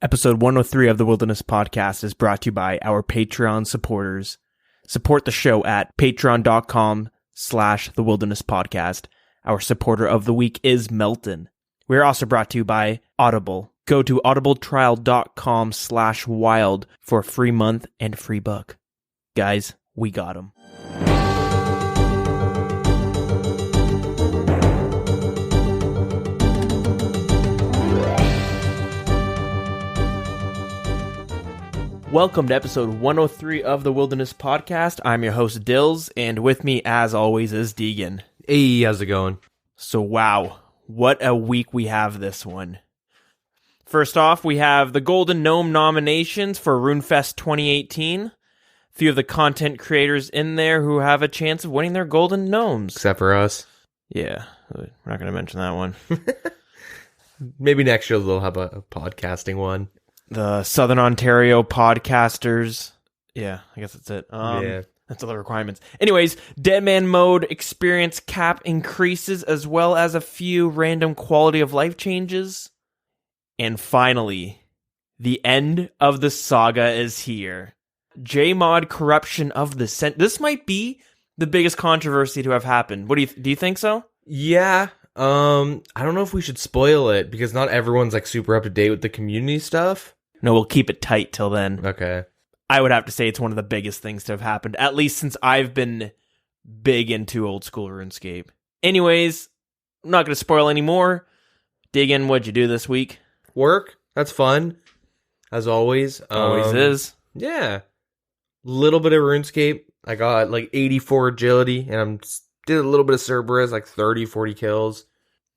Episode 103 of the Wilderness Podcast is brought to you by our Patreon supporters. Support the show at patreon.com/The Wilderness Podcast. Our supporter of the week is Melton. We are also brought to you by Audible. Go to audibletrial.com/wild for a free month and free book. Guys, we got them. Welcome to episode 103 of the Wilderness Podcast. I'm your host, Dills, and with me, as always, is Deagin. Hey, how's it going? So, wow, what a week we have this one. First off, we have the Golden Gnome nominations for RuneFest 2018. A few of the content creators in there who have a chance of winning their Golden Gnomes. Except for us. Yeah, we're not going to mention that one. Maybe next year they'll have a podcasting one. The Southern Ontario podcasters. Yeah, I guess that's it. Yeah. That's all the requirements. Anyways, Deadman Mode experience cap increases as well as a few random quality of life changes. And finally, the end of the saga is here. JMOD corruption of the This might be the biggest controversy to have happened. What do you think so? Yeah. I don't know if we should spoil it because not everyone's like super up to date with the community stuff. No, we'll keep it tight till then. Okay. I would have to say it's one of the biggest things to have happened, at least since I've been big into old school RuneScape. Anyways, I'm not going to spoil any more. Deagin, what'd you do this week? Work. That's fun. As always. Always is. Yeah. Little bit of RuneScape. I got like 84 agility and did a little bit of Cerberus, like 30, 40 kills.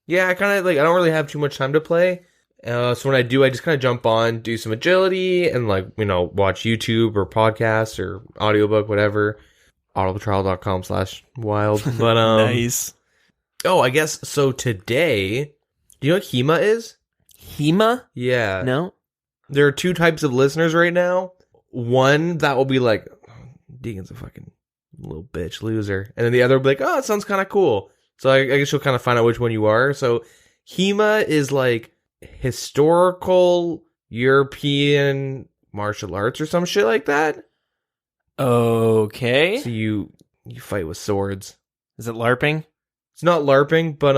Yeah, I kind of I don't really have too much time to play. So when I do, I just kind of jump on, do some agility, and watch YouTube or podcasts or audiobook, whatever. audibletrial.com/wild. But nice. Oh, I guess so. Today, do you know what HEMA is? HEMA? Yeah. No. There are two types of listeners right now. One that will be like, Deagin's a fucking little bitch loser, and then the other will be like, oh, it sounds kind of cool. So I guess you'll kind of find out which one you are. So HEMA is like historical European martial arts or some shit like that. Okay. So you fight with swords. Is it LARPing? It's not LARPing, but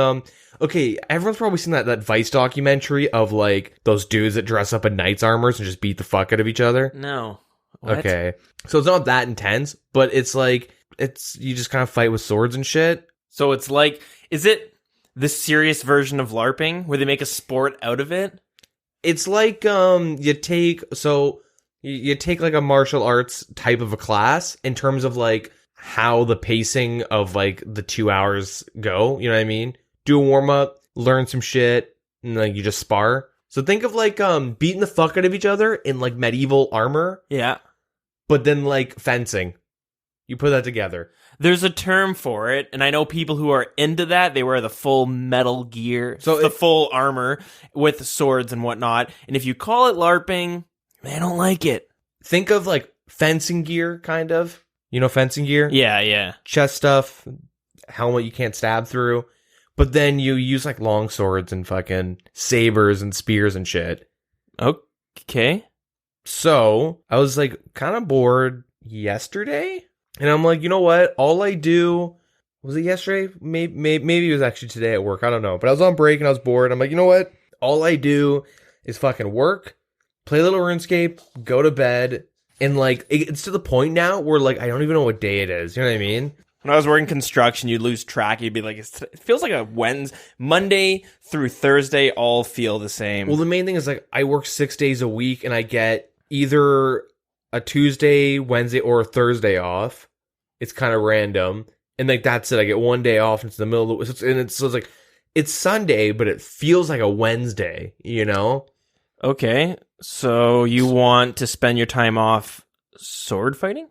okay, everyone's probably seen that Vice documentary of like those dudes that dress up in knights armors and just beat the fuck out of each other. No. What? Okay. So it's not that intense, but it's you just kind of fight with swords and shit. So it's like, is it the serious version of LARPing where they make a sport out of it? It's like you take like a martial arts type of a class in terms of like how the pacing of like the 2 hours go, you know what I mean? Do a warm up, learn some shit, and like you just spar. So think of like beating the fuck out of each other in like medieval armor. Yeah. But then like fencing. You put that together. There's a term for it, and I know people who are into that. They wear the full metal gear, so the full armor with swords and whatnot. And if you call it LARPing, they don't like it. Think of like fencing gear, kind of. You know fencing gear? Yeah. Chest stuff, helmet you can't stab through. But then you use like long swords and fucking sabers and spears and shit. Okay. So I was like kind of bored yesterday. And I'm like, you know what? All I do... Was it yesterday? Maybe it was actually today at work. I don't know. But I was on break and I was bored. I'm like, you know what? All I do is fucking work, play a little RuneScape, go to bed. And like, it's to the point now where like, I don't even know what day it is. You know what I mean? When I was working construction, you'd lose track. You'd be like, it feels like a Monday through Thursday all feel the same. Well, the main thing is like, I work 6 days a week and I get either a Tuesday, Wednesday, or a Thursday off. It's kind of random. And like, that's it. I get one day off into the middle of the... And so it's like, it's Sunday, but it feels like a Wednesday, you know? Okay. So you want to spend your time off sword fighting?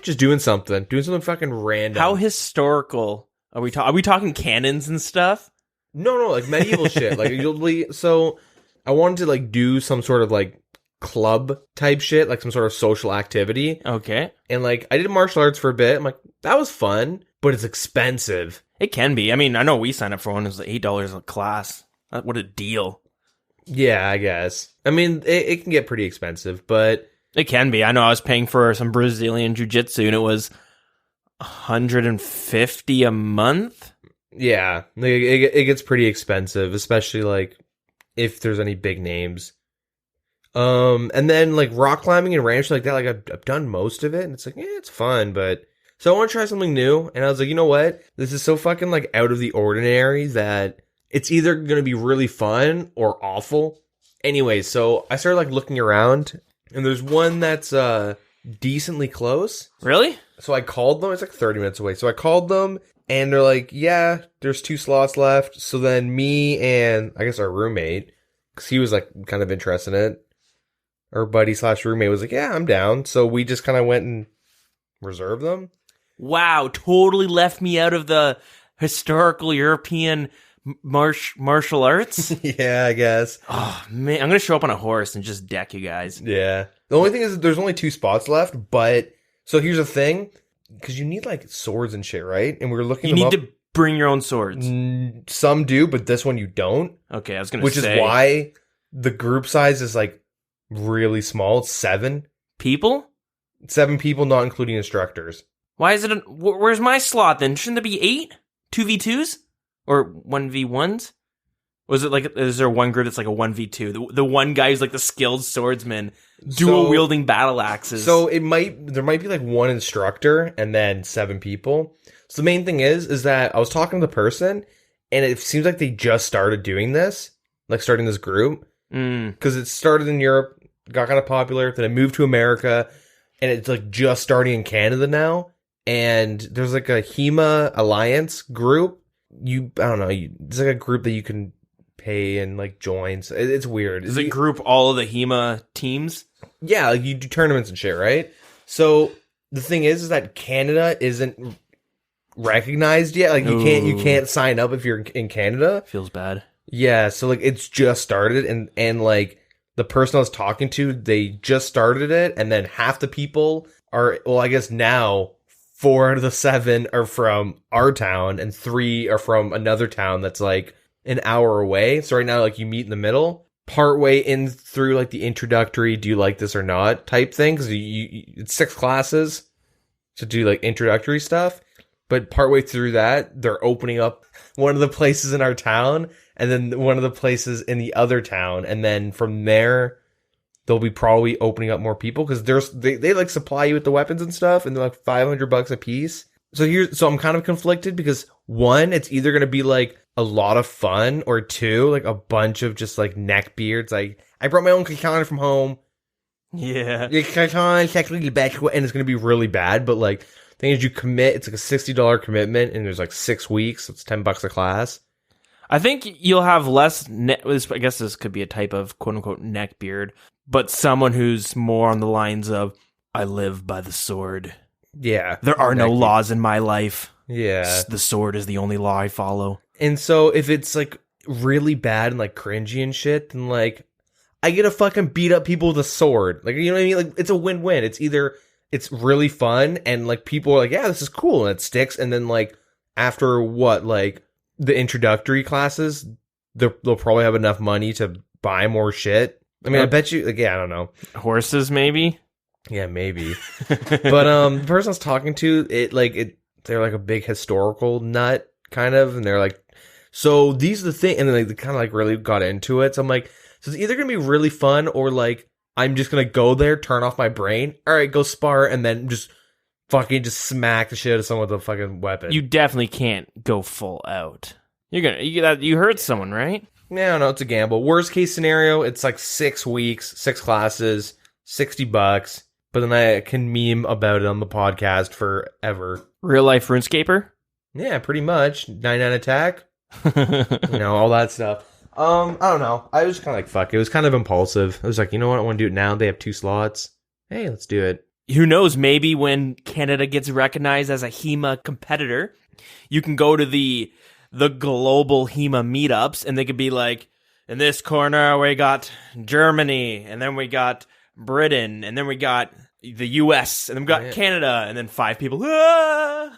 Just doing something. Doing something fucking random. How historical are we talking? Are we talking cannons and stuff? No, like medieval shit. Like, so I wanted to like do some sort of like club type shit, like some sort of social activity. Okay. And like, I did martial arts for a bit. I'm like, that was fun, but it's expensive. It can be. I mean, I know we signed up for one. It was $8 a class. What a deal. Yeah, I guess. I mean, it can get pretty expensive, but It can be. I know I was paying for some Brazilian jiu-jitsu, and it was $150 a month. yeah, like, it gets pretty expensive, especially like if there's any big names. And then like rock climbing and ranch like that, like I've done most of it, and it's like, yeah, it's fun, but so I want to try something new, and I was like, you know what? This is so fucking like out of the ordinary that it's either gonna be really fun or awful. Anyway, so I started like looking around, and there's one that's decently close. Really? So I called them. It's like 30 minutes away. So I called them, and they're like, yeah, there's 2 slots left. So then me and I guess our roommate, because he was like kind of interested in it, our buddy / roommate was like, yeah, I'm down. So we just kind of went and reserved them. Wow, totally left me out of the historical European martial arts. Yeah, I guess. Oh, man, I'm going to show up on a horse and just deck you guys. Yeah. The only thing is that there's only 2 spots left, but so here's the thing, because you need like swords and shit, right? And we were looking You them need up. to bring your own swords. Some do, but this one you don't. Okay, I was going to say. Which is why the group size is like really small. It's 7. People? 7 people, not including instructors. Why is it? Where's my slot then? Shouldn't there be 8? 2v2s? Or 1v1s? Was it like, is there one group that's like a 1v2? The one guy who's like the skilled swordsman, dual wielding battle axes. So there might be like 1 instructor and then 7 people. So the main thing is that I was talking to the person, and it seems like they just started doing this, like starting this group. Because it started in Europe, got kind of popular, then it moved to America, and it's like just starting in Canada now. And there's like a HEMA Alliance group. I don't know, it's like a group that you can pay and like join. So it's weird. Does it group all of the HEMA teams? Yeah, like you do tournaments and shit, right? So the thing is that Canada isn't recognized yet. Like you can't sign up if you're in Canada. Feels bad. Yeah, so like it's just started, and like the person I was talking to, they just started it, and then half the people are, well, I guess now 4 out of the 7 are from our town, and 3 are from another town that's like an hour away. So right now, like, you meet in the middle, partway in through like the introductory, do you like this or not type thing, because it's 6 classes to do like introductory stuff, but partway through that, they're opening up one of the places in our town, and then one of the places in the other town, and then from there they'll be probably opening up more people, because they like supply you with the weapons and stuff, and they're like $500 a piece. So I'm kind of conflicted, because 1, it's either going to be like a lot of fun, or 2, like a bunch of just like neck beards. Like, I brought my own katana from home. Yeah. The katana is actually the best, and it's going to be really bad, but like, the thing is, you commit, it's like a $60 commitment, and there's like 6 weeks, so it's $10 a class. I think you'll have less, I guess this could be a type of quote-unquote neck beard, but someone who's more on the lines of, I live by the sword. Yeah. There are no laws in my life. Yeah. The sword is the only law I follow. And so if it's like really bad and like cringy and shit, then like, I get to fucking beat up people with a sword. Like, you know what I mean? Like, it's a win-win. It's either it's really fun and like people are like, yeah, this is cool, and it sticks, and then like after like the introductory classes, they'll probably have enough money to buy more shit. I mean, I bet you, like, yeah, I don't know. Horses, maybe? Yeah, maybe. But the person I was talking to, they're like a big historical nut, kind of, and they're like, so these are the thing, and then they kind of like really got into it. So I'm like, so it's either gonna be really fun, or like I'm just gonna go there, turn off my brain, all right, go spar, and then just fucking just smack the shit out of someone with a fucking weapon. You definitely can't go full out. You hurt someone, right? No, it's a gamble. Worst case scenario, it's like 6 weeks, 6 classes, $60, but then I can meme about it on the podcast forever. Real life RuneScaper? Yeah, pretty much. 99 attack. All that stuff. I don't know. I was kind of like, fuck. It was kind of impulsive. I was like, you know what? I want to do it now. They have 2 slots. Hey, let's do it. Who knows? Maybe when Canada gets recognized as a HEMA competitor, you can go to the global HEMA meetups, and they could be like, in this corner we got Germany, and then we got Britain, and then we got the US, and then we got Canada, and then 5 people. Ah!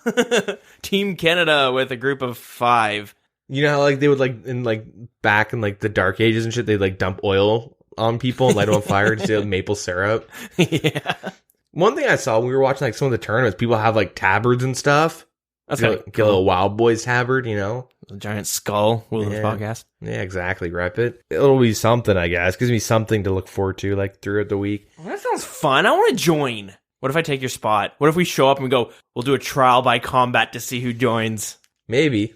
Team Canada with a group of 5. You know how like they would like in like back in like the dark ages and shit, they'd like dump oil on people and light them on fire to do maple syrup. Yeah. One thing I saw when we were watching like some of the tournaments, people have like tabards and stuff. That's get, kind of get a little Wild Boys tabard, you know? A giant skull. Wilderness podcast. Yeah, exactly. Rep it. It'll be something, I guess. Gives me something to look forward to like throughout the week. Well, that sounds fun. I want to join. What if I take your spot? What if we show up and we go, we'll do a trial by combat to see who joins? Maybe.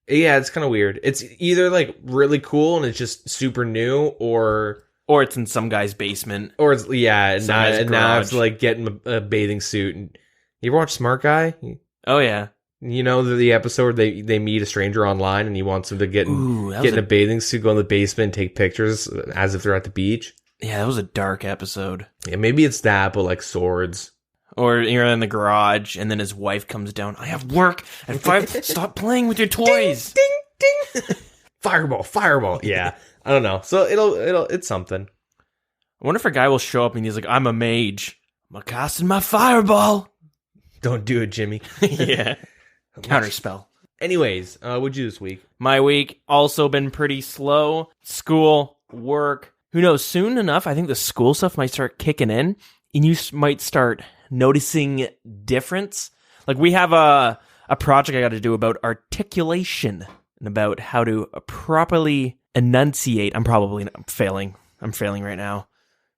Yeah, it's kind of weird. It's either like really cool and it's just super new, or it's in some guy's basement. Or it's now I have to like get in a bathing suit. And you ever watch Smart Guy? Oh yeah. You know the episode they meet a stranger online and he wants him to get in a bathing suit, go in the basement, and take pictures as if they're at the beach. Yeah, that was a dark episode. Yeah, maybe it's that, but like swords. Or you're in the garage, and then his wife comes down. I have work at 5. Stop playing with your toys. Ding, ding, ding. Fireball. Yeah, I don't know. So it's something. I wonder if a guy will show up and he's like, I'm a mage. I'm casting my fireball. Don't do it, Jimmy. Yeah. Counterspell. Anyways, what'd you do this week? My week also been pretty slow. School, work. Who knows? Soon enough, I think the school stuff might start kicking in, and you might start noticing difference. Like we have a project I got to do about articulation and about how to properly enunciate. I'm failing. I'm failing right now.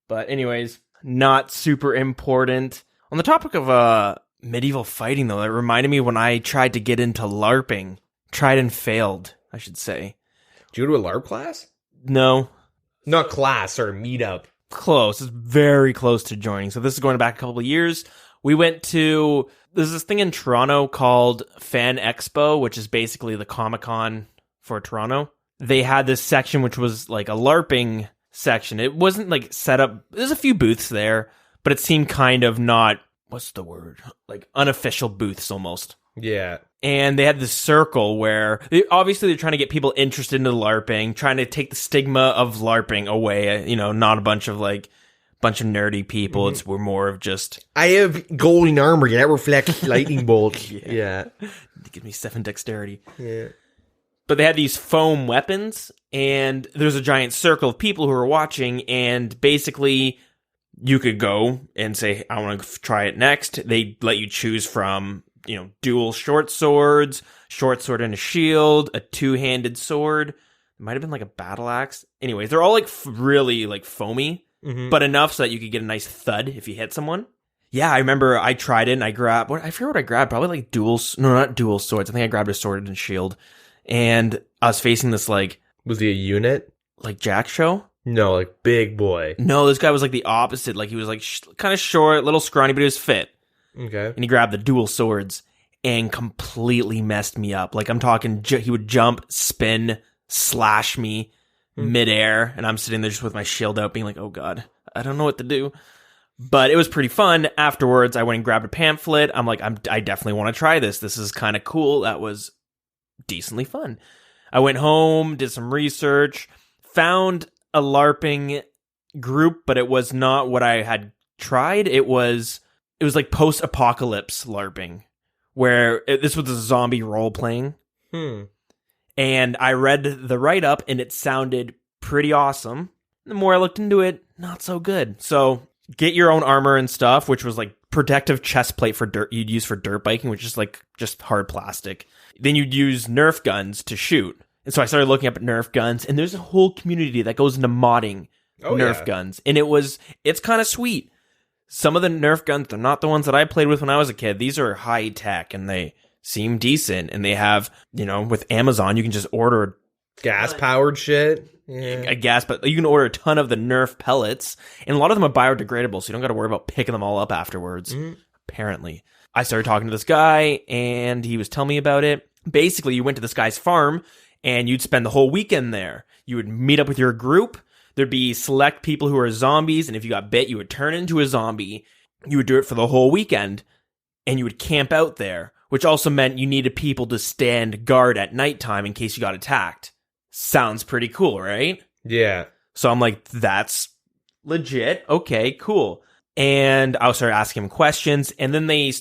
But anyways, not super important. On the topic of medieval fighting, though, that reminded me when I tried to get into LARPing. Tried and failed, I should say. Did you go to a LARP class? No. Not class, or meetup. Close. It's very close to joining. So this is going back a couple of years. We went to, there's this thing in Toronto called Fan Expo, which is basically the Comic-Con for Toronto. They had this section which was like a LARPing section. It wasn't like set up, there's a few booths there, but it seemed kind of not, what's the word? Like unofficial booths almost. Yeah. And they had this circle where obviously they're trying to get people interested in LARPing, trying to take the stigma of LARPing away. You know, not a bunch of nerdy people. Mm-hmm. We're more of just, I have golden armor that reflects lightning bolts. Yeah. Give me 7 dexterity. Yeah. But they had these foam weapons, and there's a giant circle of people who are watching, and basically you could go and say, I want to try it next. They let you choose from, you know, dual short sword and a shield, a 2-handed sword. It might have been like a battle axe. Anyways, they're all like really like foamy, but enough so that you could get a nice thud if you hit someone. Yeah, I remember I tried it and I grabbed, I forget what I grabbed, probably like not dual swords. I think I grabbed a sword and shield. And I was facing this like... Was he a unit? Like Jack show? No, like big boy. No, this guy was like the opposite. Like he was like kind of short, little scrawny, but he was fit. Okay. And he grabbed the dual swords and completely messed me up. Like I'm talking, he would jump, spin, slash me midair, and I'm sitting there just with my shield out being like, oh god, I don't know what to do. But it was pretty fun. Afterwards, I went and grabbed a pamphlet. I'm like, I definitely want to try this. This is kind of cool. That was decently fun. I went home, did some research, found a LARPing group, but it was not what I had tried. It was like post-apocalypse LARPing, where this was a zombie role-playing. And I read the write-up, and it sounded pretty awesome. The more I looked into it, not so good. So get your own armor and stuff, which was like protective chest plate for dirt you'd use for dirt biking, which is like just hard plastic. Then you'd use Nerf guns to shoot. And so I started looking up at Nerf guns, and there's a whole community that goes into modding Nerf guns. And it's kind of sweet. Some of the Nerf guns, they're not the ones that I played with when I was a kid. These are high tech, and they seem decent. And they have, you know, with Amazon, you can just order gas-powered shit. Yeah. I guess, but you can order a ton of the Nerf pellets, and a lot of them are biodegradable, so you don't got to worry about picking them all up afterwards, apparently. I started talking to this guy, and he was telling me about it. Basically, you went to this guy's farm, and you'd spend the whole weekend there. You would meet up with your group. There'd be select people who are zombies, and if you got bit, you would turn into a zombie. You would do it for the whole weekend, and you would camp out there, which also meant you needed people to stand guard at nighttime in case you got attacked. Sounds pretty cool, right? Yeah. So I'm like, that's legit. Okay, cool. And I started asking him questions, and then they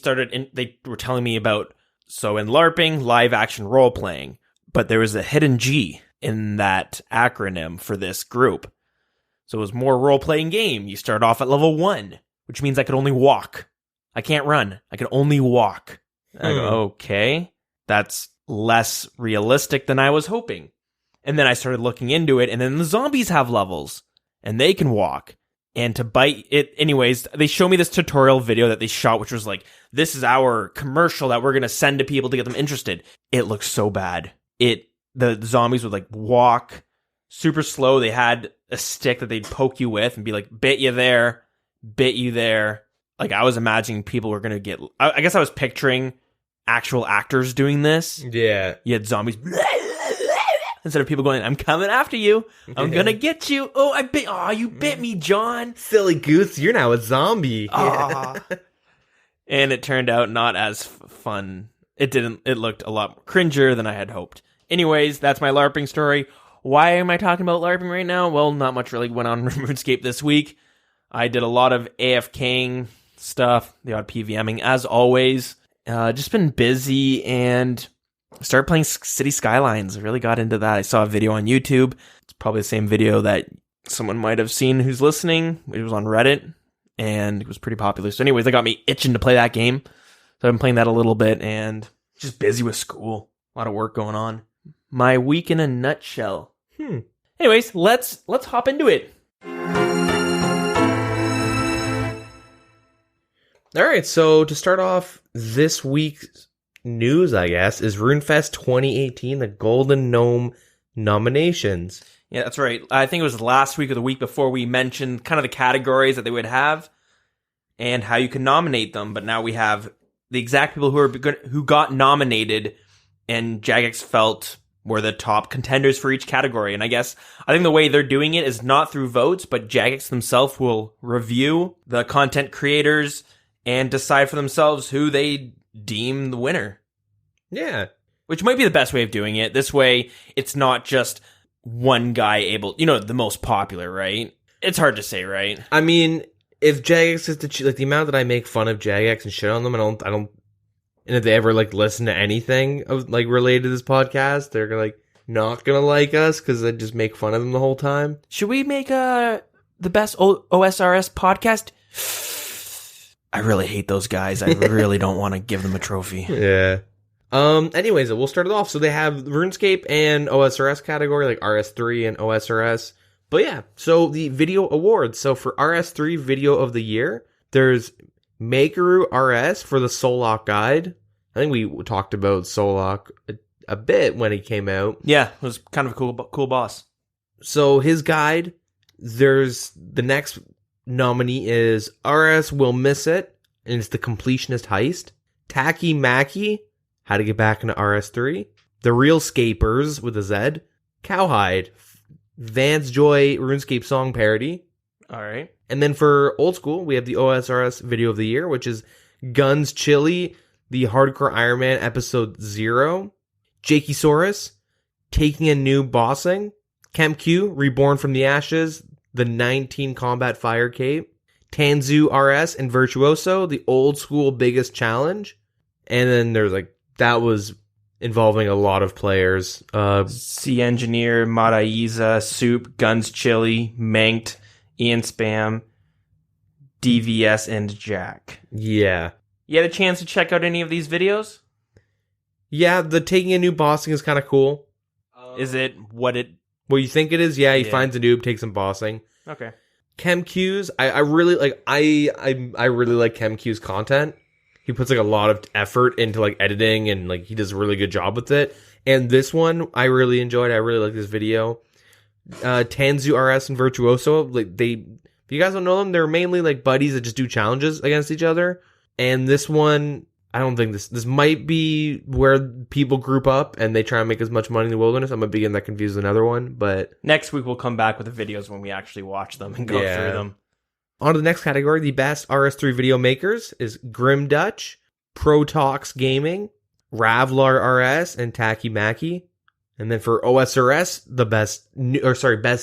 were telling me about So in LARPing, live action role playing, but there was a hidden G in that acronym for this group. So it was more role playing game. You start off at level 1, which means I could only walk. I can't run. I can only walk. I go, okay, that's less realistic than I was hoping. And then I started looking into it, and then the zombies have levels, and they can walk. And to bite it, anyways, they show me this tutorial video that they shot, which was like, this is our commercial that we're going to send to people to get them interested. It looks so bad. The zombies would like walk super slow. They had a stick that they'd poke you with and be like, bit you there, bit you there. Like, I was imagining people were going to get, I guess I was picturing actual actors doing this. Yeah. You had zombies instead of people going, I'm coming after you. I'm going to get you. Oh, you bit me, John. Silly goose, you're now a zombie. And it turned out not as fun. It looked a lot cringer than I had hoped. Anyways, that's my LARPing story. Why am I talking about LARPing right now? Well, not much really went on RuneScape this week. I did a lot of AFKing stuff, the odd PVMing, as always. Just been busy and started playing City Skylines. I really got into that. I saw a video on YouTube. It's probably the same video that someone might have seen who's listening. It was on Reddit, and it was pretty popular. So anyways, that got me itching to play that game. So I've been playing that a little bit, and just busy with school. A lot of work going on. My week in a nutshell. Anyways, let's hop into it. All right, so to start off this week's news, I guess, is RuneFest 2018, the Golden Gnome Nominations. Yeah, that's right. I think it was last week or the week before we mentioned kind of the categories that they would have and how you can nominate them. But now we have the exact people who got nominated, and Jagex felt were the top contenders for each category. And I think the way they're doing it is not through votes, but Jagex themselves will review the content creators and decide for themselves who they deem the winner. Yeah. Which might be the best way of doing it. This way, it's not just one guy able, the most popular, right? It's hard to say, right? I mean, if Jagex is the amount that I make fun of Jagex and shit on them, I don't, and if they ever listen to anything of related to this podcast, they're not gonna like us because I just make fun of them the whole time. Should we make the best OSRS podcast? I really hate those guys. I really don't want to give them a trophy. Yeah. Anyways, we'll start it off. So they have RuneScape and OSRS category, like RS3 and OSRS. But yeah, so the video awards. So for RS3 Video of the Year, there's Makeru RS for the Solok guide. I think we talked about Solok a bit when he came out. Yeah, it was kind of a cool boss. So his guide, there's the next nominee is RS Will Miss It, and it's the Completionist Heist. Tacky Macky, How to Get Back into RS3. The Real Scapers with a Z. Cowhide, Vance Joy RuneScape song parody. All right. And then for old school, we have the OSRS Video of the Year, which is Guns Chili, the Hardcore Iron Man episode 0. Jakeysaurus, Taking a New Bossing. KemQ, Reborn from the Ashes, the 19 Combat Fire Cape. Tanzu RS and Virtuoso, the old school biggest challenge. And then there's that was involving a lot of players. C Engineer, Madaiza, Soup, Guns Chili, Manked, Ian Spam, DVS, and Jack. Yeah. You had a chance to check out any of these videos? Yeah, the Taking a New Bossing is kind of cool. Is it what you think it is? Yeah, he finds a noob, takes some bossing. Okay. KemQ's, I really like. I really like KemQ's content. He puts a lot of effort into editing, and he does a really good job with it. And this one I really enjoyed. I really like this video. Tanzu RS and Virtuoso, if you guys don't know them, they're mainly buddies that just do challenges against each other. And this one, I don't think this might be where people group up and they try and make as much money in the wilderness. I might be getting that confused with another one, but next week we'll come back with the videos when we actually watch them and go through them. On to the next category, the best RS3 video makers is Grim Dutch, Protox Gaming, Ravlar RS, and Tacky Macky. And then for OSRS, the best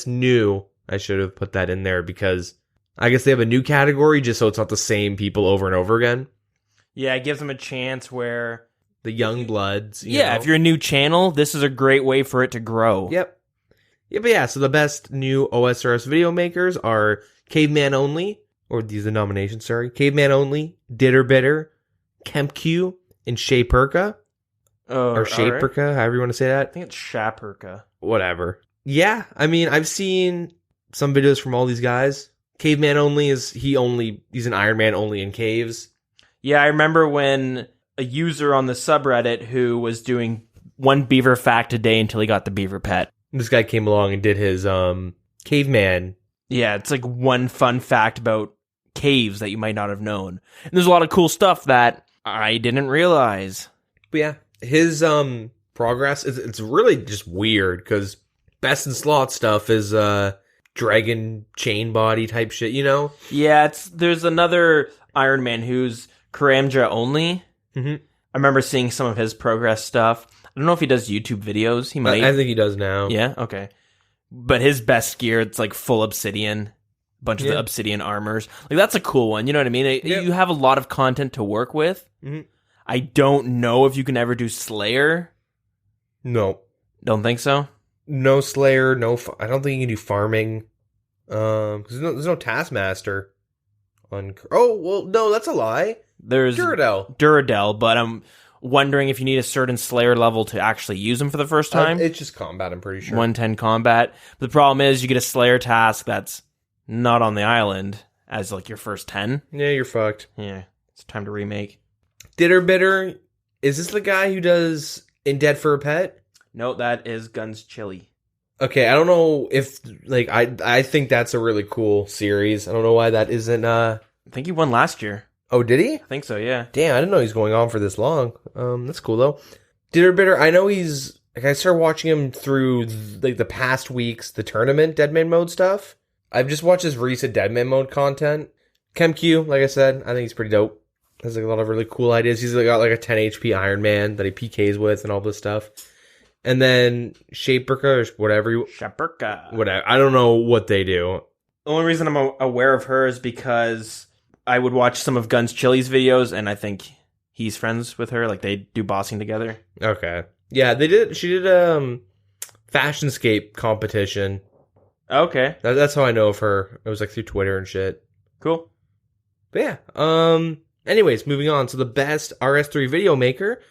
new, I should have put that in there because I guess they have a new category just so it's not the same people over and over again. Yeah, it gives them a chance where the young bloods. You Yeah, know? if you're a new channel, this is a great way for it to grow. Yep. Yeah, but yeah, so the best new OSRS video makers are Caveman Only, or these are the nominations, sorry. Caveman Only, Bitter, KempQ, and Shaperka. Or Shaperka, however you want to say that. I think it's Shaperka. Whatever. Yeah, I mean, I've seen some videos from all these guys. Caveman Only he's an Iron Man only in caves. Yeah, I remember when a user on the subreddit who was doing one beaver fact a day until he got the beaver pet. This guy came along and did his caveman. Yeah, it's like one fun fact about caves that you might not have known. And there's a lot of cool stuff that I didn't realize. But yeah, his progress, it's really just weird because best in slot stuff is dragon chain body type shit, you know? Yeah, there's another Iron Man who's Kree'arra only. Mm-hmm. I remember seeing some of his progress stuff. I don't know if he does YouTube videos. He might. I think he does now. Yeah, okay. But his best gear, it's like full obsidian. Bunch of the obsidian armors. Like, that's a cool one. You know what I mean? You have a lot of content to work with. Mm-hmm. I don't know if you can ever do Slayer. No. Don't think so? No Slayer, I don't think you can do farming. Because there's no Taskmaster. Oh, well, no, that's a lie. There's Duradel, but I'm wondering if you need a certain Slayer level to actually use them for the first time. It's just combat, I'm pretty sure. 110 combat. But the problem is you get a Slayer task that's not on the island as like your first 10. Yeah, you're fucked. Yeah, it's time to remake. Bitter, is this the guy who does In Dead for a Pet? No, that is Guns Chili. Okay, I don't know if, like, I think that's a really cool series. I don't know why that isn't, I think he won last year. Oh, did he? I think so, yeah. Damn, I didn't know he's going on for this long. That's cool, though. Bitter, I know he's, like, I started watching him through, like, the past weeks, the tournament Deadman Mode stuff. I've just watched his recent Deadman Mode content. KempQ, like I said, I think he's pretty dope. Has, like, a lot of really cool ideas. He's got, like, a 10 HP Iron Man that he PKs with and all this stuff. And then Shaperka or whatever. Shaperka. Whatever. I don't know what they do. The only reason I'm aware of her is because I would watch some of Guns Chili's videos, and I think he's friends with her. Like, they do bossing together. Okay. Yeah, she did Fashionscape competition. Okay. That's how I know of her. It was, like, through Twitter and shit. Cool. But yeah. Anyways, moving on. So the best RS3 video maker.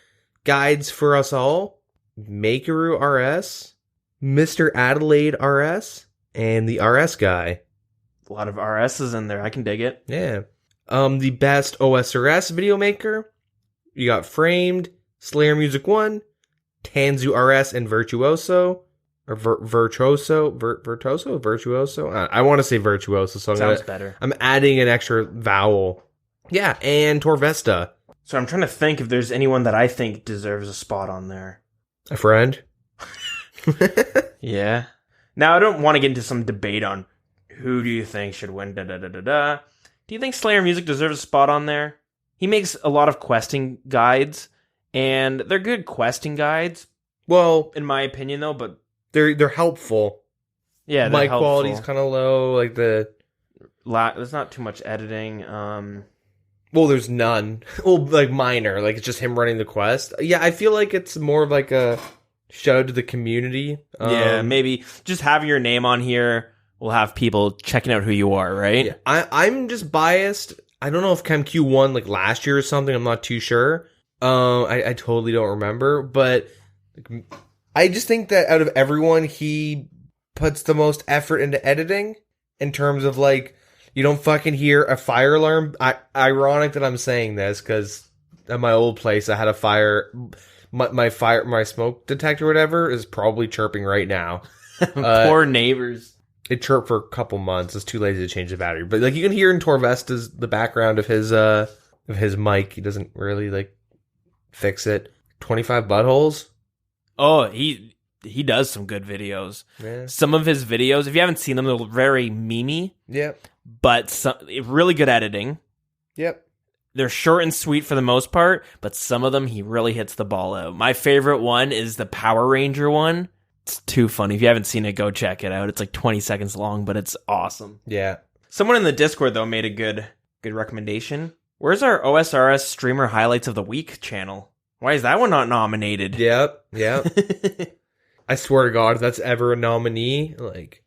Guides for us all. Makeru RS, Mr. Adelaide RS, and the RS guy. A lot of RSs in there. I can dig it. Yeah. The best OSRS video maker. You got Framed, Slayer Music 1, Tanzu RS, and Virtuoso. Or Virtuoso? I want to say Virtuoso. So Sounds better. I'm adding an extra vowel. Yeah, and Torvesta. So I'm trying to think if there's anyone that I think deserves a spot on there. A friend? Yeah. Now, I don't want to get into some debate on who do you think should win, da-da-da-da-da. Do you think Slayer Music deserves a spot on there? He makes a lot of questing guides, and they're good questing guides. Well, in my opinion, though, but they're helpful. Yeah, mic quality's kind of low. Like there's not too much editing. Well, there's none. Well, like minor. Like it's just him running the quest. Yeah, I feel like it's more of like a shout out to the community. Yeah, maybe just having your name on here will have people checking out who you are, right? Yeah, I'm just biased. I don't know if KempQ won like last year or something. I'm not too sure. I totally don't remember. But I just think that out of everyone, he puts the most effort into editing in terms of like, you don't fucking hear a fire alarm. Ironic that I'm saying this because at my old place I had a fire. My smoke detector, or whatever, is probably chirping right now. Poor neighbors. It chirped for a couple months. It's too lazy to change the battery, but like you can hear in Torvesta's the background of his mic. He doesn't really like fix it. 25 buttholes. Oh, he does some good videos. Yeah. Some of his videos, if you haven't seen them, they're very memey. Yep. But really good editing. Yep. They're short and sweet for the most part, but some of them he really hits the ball out. My favorite one is the Power Ranger one. It's too funny. If you haven't seen it, go check it out. It's like 20 seconds long, but it's awesome. Yeah. Someone in the Discord, though, made a good recommendation. Where's our OSRS Streamer Highlights of the Week channel? Why is that one not nominated? Yep. I swear to God, if that's ever a nominee, like,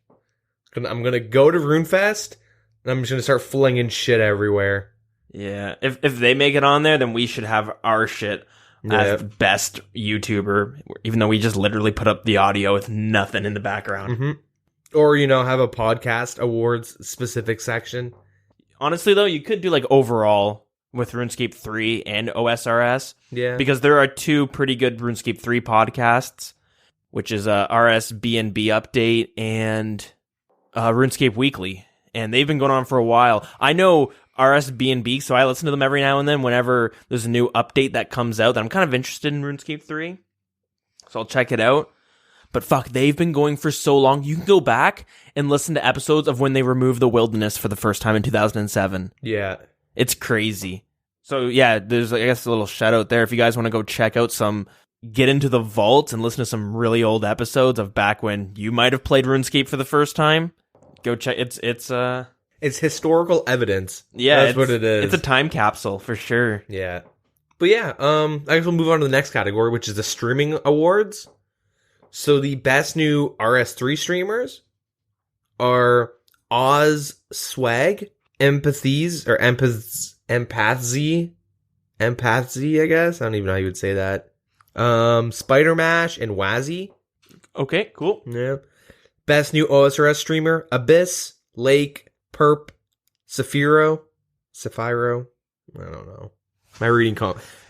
I'm gonna go to RuneFest, and I'm just gonna start flinging shit everywhere. Yeah, if they make it on there, then we should have our shit as the best YouTuber, even though we just literally put up the audio with nothing in the background. Mm-hmm. Or, have a podcast awards specific section. Honestly, though, you could do, like, overall with RuneScape 3 and OSRS. Yeah. Because there are two pretty good RuneScape 3 podcasts, which is RSBNB Update and RuneScape Weekly. And they've been going on for a while. I know RSBNB, so I listen to them every now and then whenever there's a new update that comes out that I'm kind of interested in RuneScape 3. So I'll check it out. But fuck, they've been going for so long. You can go back and listen to episodes of when they removed the wilderness for the first time in 2007. Yeah. It's crazy. So yeah, there's, I guess, a little shout out there. If you guys want to go check out get into the vault and listen to some really old episodes of back when you might have played RuneScape for the first time, go check. It's historical evidence. Yeah, that's what it is. It's a time capsule for sure. Yeah. But yeah, I guess we'll move on to the next category, which is the streaming awards. So the best new RS3 streamers are Oz Swag, Empathies, or Empathzy, I guess. I don't even know how you would say that. Spider Mash and Wazzy. Okay, cool. Yeah. Best new OSRS streamer, Abyss, Lake, Perp, Saphiro. I don't know. My reading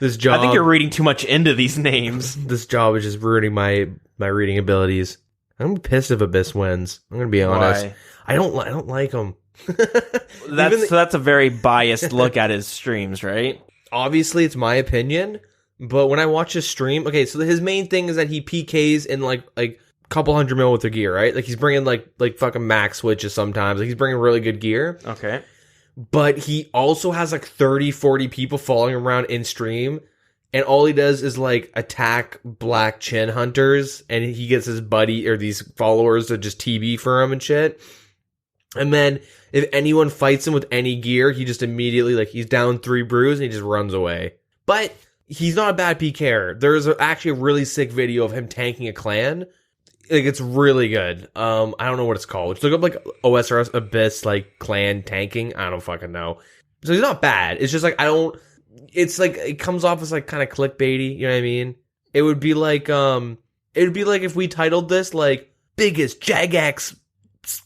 this job. I think you're reading too much into these names. This job is just ruining my reading abilities. I'm pissed if Abyss wins. I'm gonna be honest. Why? I don't like him. That's a very biased look at his streams, right? Obviously, it's my opinion, but when I watch his stream, okay, so his main thing is that he PKs in like couple hundred mil with their gear, right? Like he's bringing like fucking max switches sometimes. Like he's bringing really good gear. Okay. But he also has like 30, 40 people following him around in stream. And all he does is like attack black chin hunters. And he gets his buddy or these followers to just TB for him and shit. And then if anyone fights him with any gear, he just immediately, like, he's down 3 brews and he just runs away. But he's not a bad PKer. There's actually a really sick video of him tanking a clan. Like, it's really good. I don't know what it's called. Just look up, like, OSRS Abyss, like, clan tanking. I don't fucking know. So he's not bad. It's just, like, it's, like, it comes off as, like, kind of clickbaity. You know what I mean? It would be like if we titled this, like, biggest Jagex,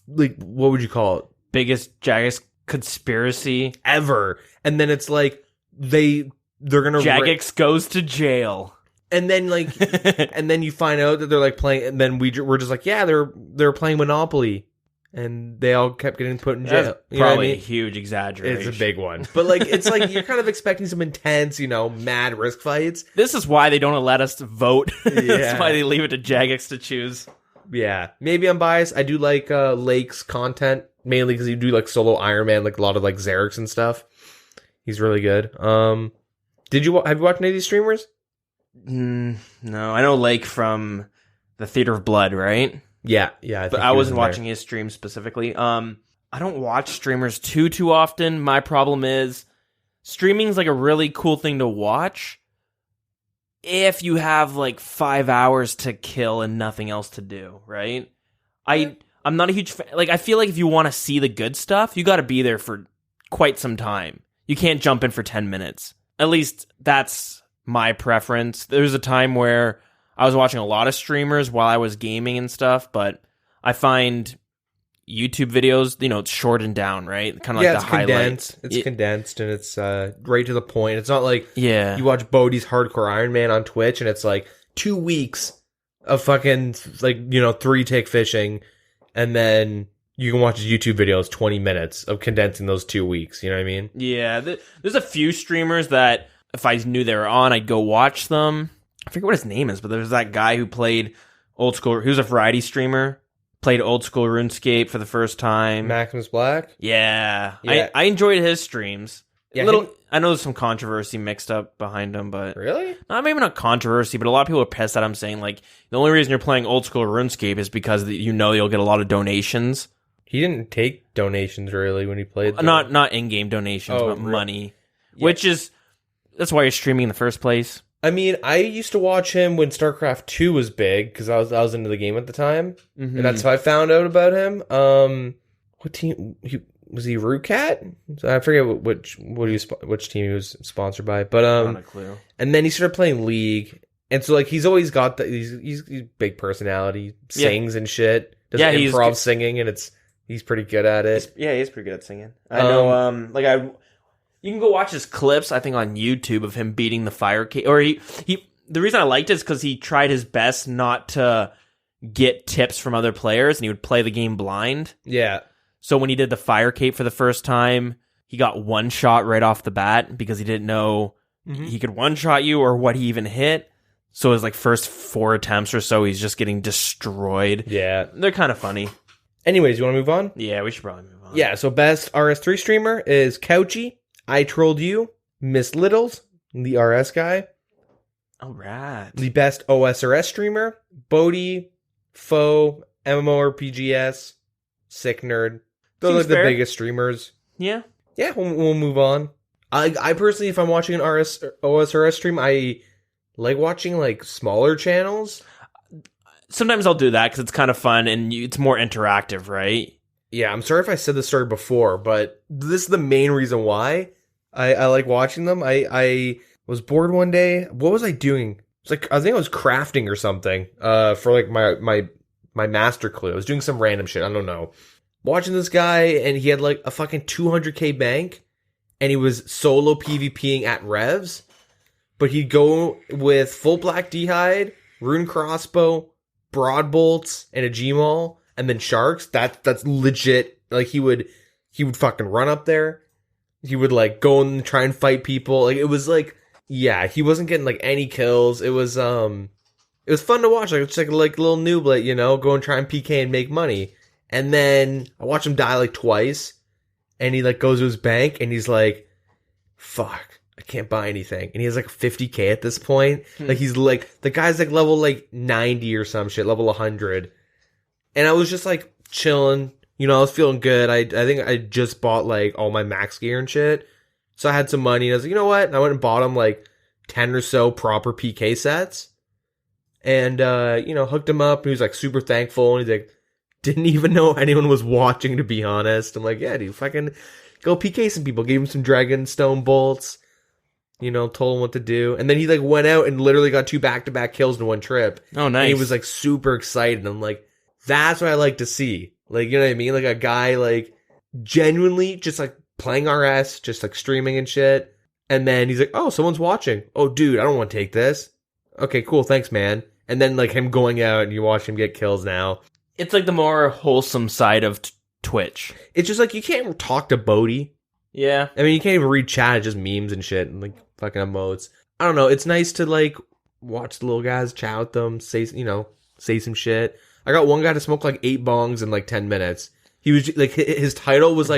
like, what would you call it? Biggest Jagex conspiracy ever. And then it's, like, they're gonna... Jagex goes to jail. And then, like, and then you find out that they're, like, playing, and then we're just like, yeah, they're playing Monopoly. And they all kept getting put in jail. That's you know what I probably mean? a huge exaggeration. It's a big one. But, like, it's like, you're kind of expecting some intense, mad risk fights. This is why they don't let us vote. Yeah. That's why they leave it to Jagex to choose. Yeah. Maybe I'm biased. I do like Lake's content, mainly because you do, like, solo Iron Man, like, a lot of, like, Xerix and stuff. He's really good. Have you watched any of these streamers? No, I know Lake from the Theater of Blood, right? Yeah. But I wasn't watching his stream specifically. I don't watch streamers too often. My problem is streaming's like a really cool thing to watch if you have like 5 hours to kill and nothing else to do, right? I'm not a huge fan. Like, I feel like if you want to see the good stuff, you got to be there for quite some time. You can't jump in for 10 minutes. At least that's my preference. There's a time where I was watching a lot of streamers while I was gaming and stuff, but I find YouTube videos, it's shortened down, right? Kind of like the highlights. It's condensed and it's right to the point. It's not like you watch Bodie's Hardcore Iron Man on Twitch and it's like 2 weeks of fucking like 3-tick fishing, and then you can watch his YouTube videos 20 minutes of condensing those 2 weeks. You know what I mean? Yeah. There's a few streamers that if I knew they were on, I'd go watch them. I forget what his name is, but there's that guy who played old school. He was a variety streamer. Played old school RuneScape for the first time. Maximus Black? Yeah. I enjoyed his streams. Yeah, I know there's some controversy mixed up behind him, but... Really? Maybe not controversy, but a lot of people are pissed that I'm saying, like, the only reason you're playing old school RuneScape is because you'll get a lot of donations. He didn't take donations, really, when he played. Not in-game donations, but really? money. Yeah. Which is... That's why you're streaming in the first place. I mean, I used to watch him when StarCraft 2 was big because I was into the game at the time, and that's how I found out about him. What team was he? Root Cat? I forget which team he was sponsored by, but Not a clue. And then he started playing League, and so like he's always got he's big personality, sings and shit, does improv singing, and he's pretty good at it. He's pretty good at singing. I know. You can go watch his clips, I think, on YouTube of him beating the fire cape. Or the reason I liked it is because he tried his best not to get tips from other players, and he would play the game blind. Yeah. So when he did the fire cape for the first time, he got one shot right off the bat because he didn't know he could one shot you or what he even hit. So his first 4 attempts or so, he's just getting destroyed. Yeah. They're kind of funny. Anyways, you want to move on? Yeah, we should probably move on. Yeah, so best RS3 streamer is Couchy, I Trolled You, Miss Littles, the RS guy. All right. The best OSRS streamer, Bodhi, Foe, MMORPGs, Sick Nerd. Those are the biggest streamers. Yeah. Yeah, we'll move on. I personally, if I'm watching an OSRS stream, I like watching smaller channels. Sometimes I'll do that because it's kind of fun and it's more interactive, right? Yeah, I'm sorry if I said this story before, but this is the main reason why I like watching them. I was bored one day. What was I doing? It's I think I was crafting or something for my master clue. I was doing some random shit. I don't know. Watching this guy, and he had a fucking 200k bank, and he was solo PvPing at revs, but he'd go with full black d'hide, rune crossbow, broad bolts, and a Gmaul, and then sharks. That's legit. He would fucking run up there. He would go and try and fight people. It was yeah, he wasn't getting any kills. It was fun to watch. It's a little noob, go and try and PK and make money. And then I watched him die twice, and he goes to his bank, and he's like, fuck, I can't buy anything. And he has 50k at this point. He's the guy's level 90 or some shit, level 100. And I was just chilling, I was feeling good. I think I just bought all my max gear and shit. So I had some money, and I was like, you know what? And I went and bought him 10 or so proper PK sets. And, hooked him up, and he was super thankful, and he's didn't even know anyone was watching, to be honest. I'm like, yeah, dude, fucking go PK some people. Gave him some Dragonstone bolts, told him what to do. And then he went out and literally got 2 back-to-back kills in one trip. Oh, nice. And he was super excited. I'm like, that's what I like to see. You know what I mean? A guy genuinely just playing RS, just streaming and shit. And then he's like, oh, someone's watching. Oh, dude, I don't want to take this. Okay, cool, thanks, man. And then him going out, and you watch him get kills now. It's the more wholesome side of Twitch. It's just you can't talk to Bodhi. Yeah. I mean, you can't even read chat. It's just memes and shit and fucking emotes. I don't know. It's nice to watch the little guys, chat with them, say some shit. I got one guy to smoke 8 bongs in 10 minutes. He was his title was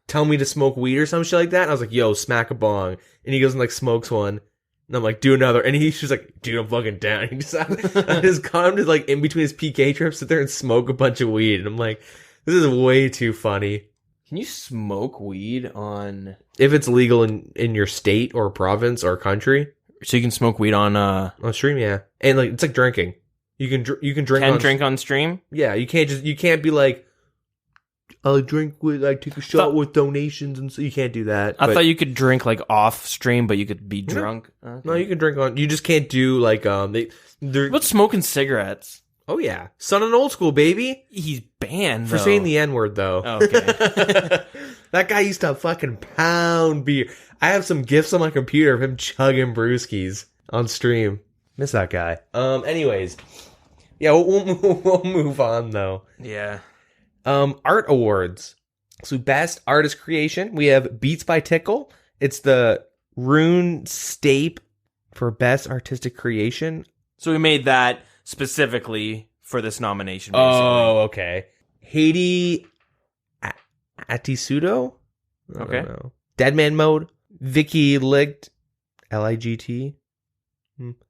tell me to smoke weed or some shit like that. And I was like, yo, smack a bong. And he goes and smokes one. And I'm like, do another. And he's just dude, I'm fucking down. He just, I just got him to in between his PK trips, sit there and smoke a bunch of weed. And I'm like, this is way too funny. Can you smoke weed on... If it's legal in your state or province or country. So you can smoke weed on stream, yeah. And it's like drinking. You can drink drink on stream? Yeah, you can't be I'll drink with, take a shot with donations, and so you can't do that. I thought you could drink off stream, but you could be drunk. Okay. No, you can drink on. You just can't do What's smoking cigarettes? Oh yeah, Son and Old School, baby. He's banned for saying the N-word though. Oh, okay. That guy used to fucking pound beer. I have some gifs on my computer of him chugging brewskis on stream. Miss that guy. Anyways, yeah, we'll move on though. Yeah. Art awards. So best artist creation, we have Beats by Tickle. It's the Rune Stape for best artistic creation. So we made that specifically for this nomination. Basically. Oh, okay. Haiti Atisudo? Okay. Deadman Mode. Vicky Ligt. L-I-G-T.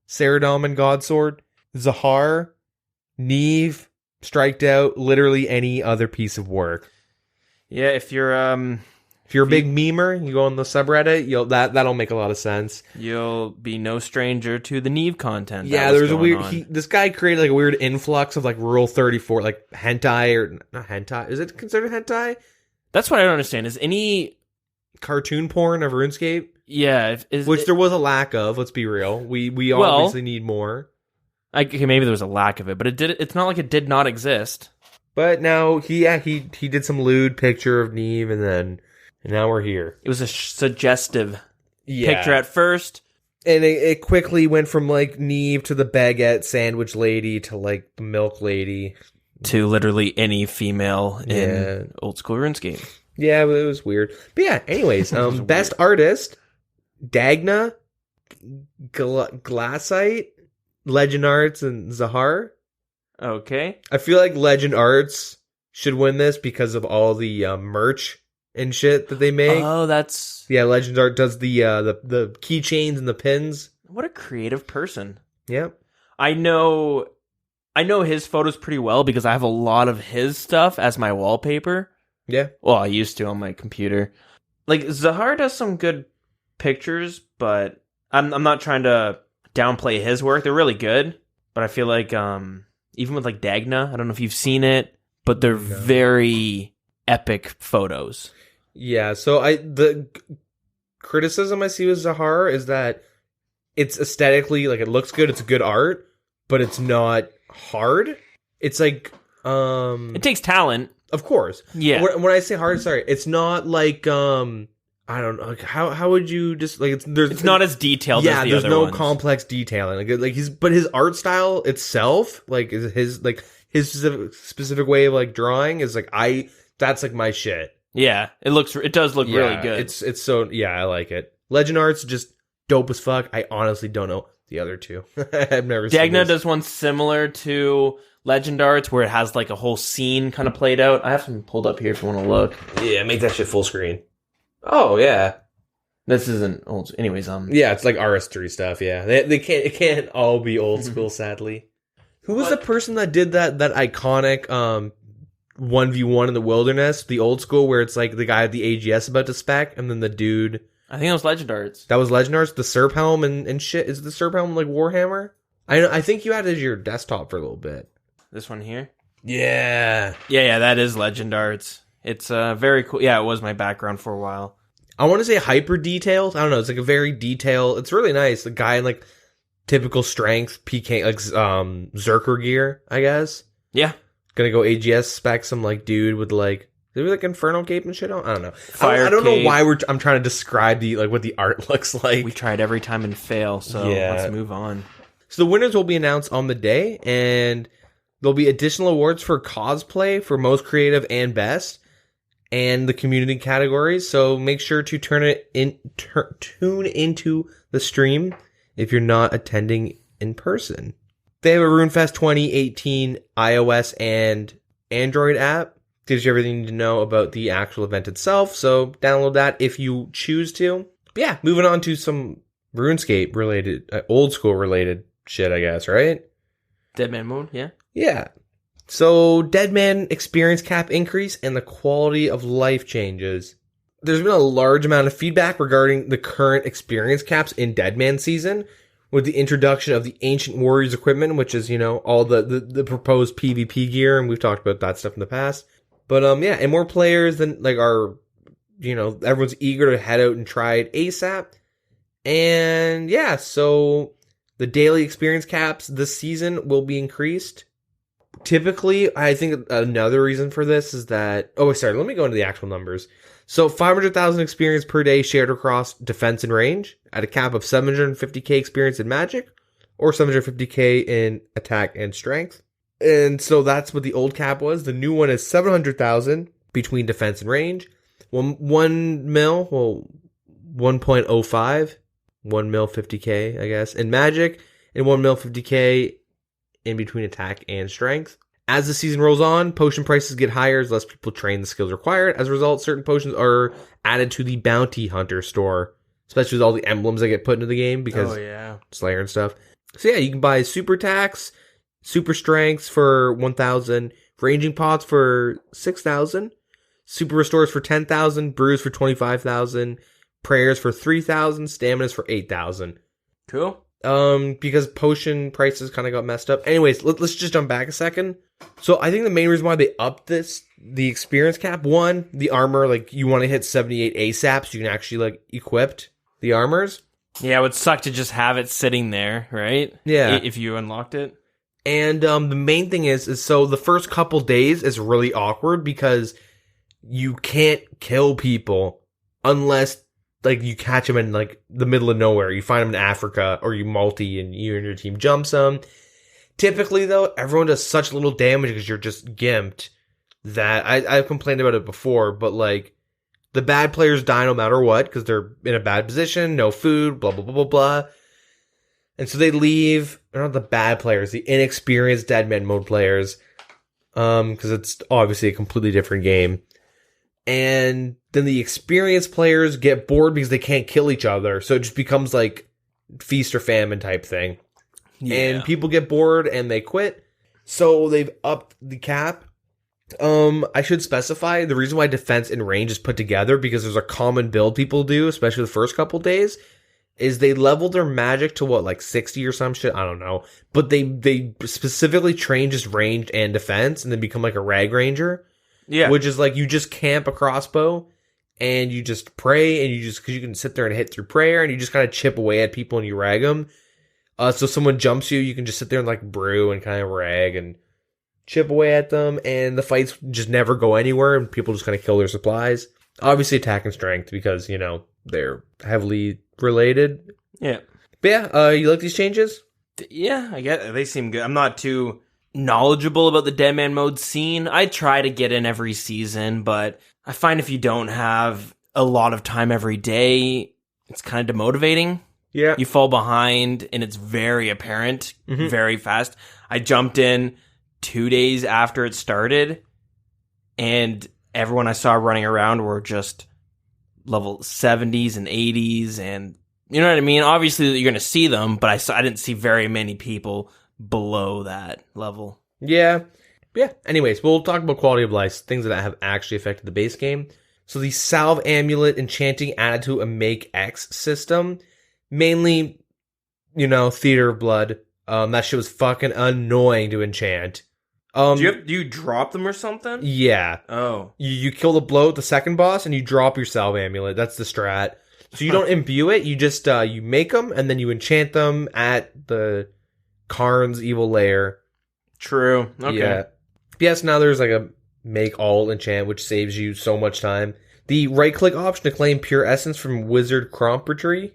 Saradom and Godsword. Zahar. Neve. Striked out. Literally any other piece of work. Yeah, if you're If you're a big memer, you go on the subreddit, that'll make a lot of sense. You'll be no stranger to the Neve content. Yeah, there's a weird... This guy created like a weird influx of like Rule 34, like hentai, or not hentai. Is it considered hentai? That's what I don't understand. Is any... cartoon porn of RuneScape? Yeah. There was a lack of, let's be real. We obviously need more. Okay, maybe there was a lack of it, but it's not like it did not exist. But now, he did some lewd picture of Neve, and now we're here. It was a suggestive picture at first. And it quickly went from, like, Neve to the baguette sandwich lady to, like, the milk lady. To literally any female in old school RuneScape. Yeah, but it was weird. But yeah, anyways, best artist, Dagna, Glassite, Legend Arts, and Zahar. Okay. I feel like Legend Arts should win this because of all the merch and shit that they make. Oh, that's... Yeah, Legend Art does the keychains and the pins. What a creative person. Yeah. I know his photos pretty well because I have a lot of his stuff as my wallpaper. Yeah. Well, I used to on my computer. Like, Zahar does some good pictures, but I'm not trying to downplay his work. They're really good, but I feel like even with like Dagna, I don't know if you've seen it, but they're very epic photos. Yeah, so the criticism I see with Zahar is that it's aesthetically, like, it looks good, it's good art, but it's not hard. It's like it takes talent. Of course. Yeah. When I say hard, sorry, it's not like I don't know, like how would you just like it's not as detailed as the there's other no ones. complex detailing. Like his art style itself, like his specific way of like drawing is like that's like my shit. Yeah, it does look really good. It's so I like it. Legend Art's just dope as fuck. I honestly don't know the other two. I've never seen Dagna this. does one similar to Legend Arts where it has like a whole scene kind of played out. I have some pulled up here if you want to look. Yeah, make that shit full screen. Oh yeah. This isn't old. Anyways, yeah, it's like RS3 stuff. Yeah, it can't all be old school, sadly. Who was the person that did that iconic 1v1 in the wilderness, the old school where it's like the guy at the AGS about to spec, and then the dude? I think it was Legend Arts. That was Legend Arts. The Serp Helm and shit. Is the Serp Helm like Warhammer? I think you had it as your desktop for a little bit. This one here. Yeah. Yeah. That is Legend Arts. It's very cool. Yeah, it was my background for a while. I want to say hyper detailed. I don't know. It's like a very detailed. It's really nice. The guy in like typical strength PK, like Zerker gear, I guess. Yeah. Gonna go AGS spec some like dude with like maybe like Infernal Cape and shit on. I don't know. Fire I don't cape. know why I'm trying to describe what the art looks like. We tried every time and fail. So let's move on. So the winners will be announced on the day, and there'll be additional awards for cosplay for most creative and best, and the community categories. So make sure to tune into the stream if you're not attending in person. They have a RuneFest 2018 iOS and Android app. Gives you everything you need to know about the actual event itself. So download that if you choose to. But yeah, moving on to some RuneScape related, old school related shit, I guess, right? Deadman Mode, yeah. Yeah. So, Deadman experience cap increase and the quality of life changes. There's been a large amount of feedback regarding the current experience caps in Deadman season, with the introduction of the Ancient Warriors equipment, which is, all the proposed PvP gear, and we've talked about that stuff in the past. But, and more players than, everyone's eager to head out and try it ASAP. And, so the daily experience caps this season will be increased. Typically, I think another reason for this is that... Oh, sorry, let me go into the actual numbers. So, 500,000 experience per day shared across defense and range, at a cap of 750k experience in magic, or 750k in attack and strength. And so that's what the old cap was. The new one is 700,000 between defense and range. 1 mil, 1.05, 1 mil 50k, I guess, in magic, and 1 mil 50k in between attack and strength. As the season rolls on, potion prices get higher as less people train the skills required. As a result, certain potions are added to the bounty hunter store, especially with all the emblems that get put into the game because Slayer and stuff. So yeah, you can buy super attacks, super strengths for 1,000, ranging pots for 6,000, Super Restores for 10,000, Brews for 25,000, Prayers for 3,000, Staminas for 8,000. Cool. Because potion prices kind of got messed up. Anyways, let's just jump back a second. So I think the main reason why they upped the experience cap, one, the armor, like you want to hit 78 ASAP so you can actually like equip the armors. Yeah, it would suck to just have it sitting there, right? Yeah. If you unlocked it. And the main thing is so the first couple days is really awkward because you can't kill people unless like you catch them in like the middle of nowhere. You find them in Africa or you multi and you and your team jumps them. Typically though, everyone does such little damage because you're just gimped that I've complained about it before, but like the bad players die no matter what because they're in a bad position, no food, blah, blah, blah, blah, blah. And so they leave. They're not the bad players, the inexperienced Deadman Mode players, because it's obviously a completely different game. And then the experienced players get bored because they can't kill each other. So it just becomes like feast or famine type thing. Yeah. And people get bored and they quit. So they've upped the cap. I should specify the reason why defense and range is put together because there's a common build people do, especially the first couple days, is they level their magic to what, like 60 or some shit? I don't know. But they specifically train just ranged and defense and then become like a rag ranger. Yeah. Which is like you just camp a crossbow and you just pray and you just, because you can sit there and hit through prayer and you just kind of chip away at people and you rag them. So someone jumps you can just sit there and like brew and kind of rag and chip away at them, and the fights just never go anywhere and people just kind of kill their supplies. Obviously attack and strength because, you know, they're heavily related. Yeah. But yeah, you like these changes? Yeah, I get it. They seem good. I'm not too knowledgeable about the Deadman Mode scene. I try to get in every season, but I find if you don't have a lot of time every day, it's kind of demotivating. Yeah. You fall behind, and it's very apparent, very fast. I jumped in 2 days after it started, and everyone I saw running around were just level 70s and 80s, and you know what I mean? Obviously, you're going to see them, but I didn't see very many people below that level. Yeah. Anyways, we'll talk about quality of life, things that have actually affected the base game. So the Salve Amulet enchanting added to a Make X system. Mainly, you know, Theater of Blood. That shit was fucking annoying to enchant. Do you drop them or something? Yeah. Oh. You kill the bloat, the second boss, and you drop your Salve Amulet. That's the strat. So you don't imbue it. You just you make them, and then you enchant them at the Karn's evil lair. True. Okay. Yeah. Yes, now there's like a make all enchant, which saves you so much time. The right-click option to claim pure essence from Wizard Cromperty,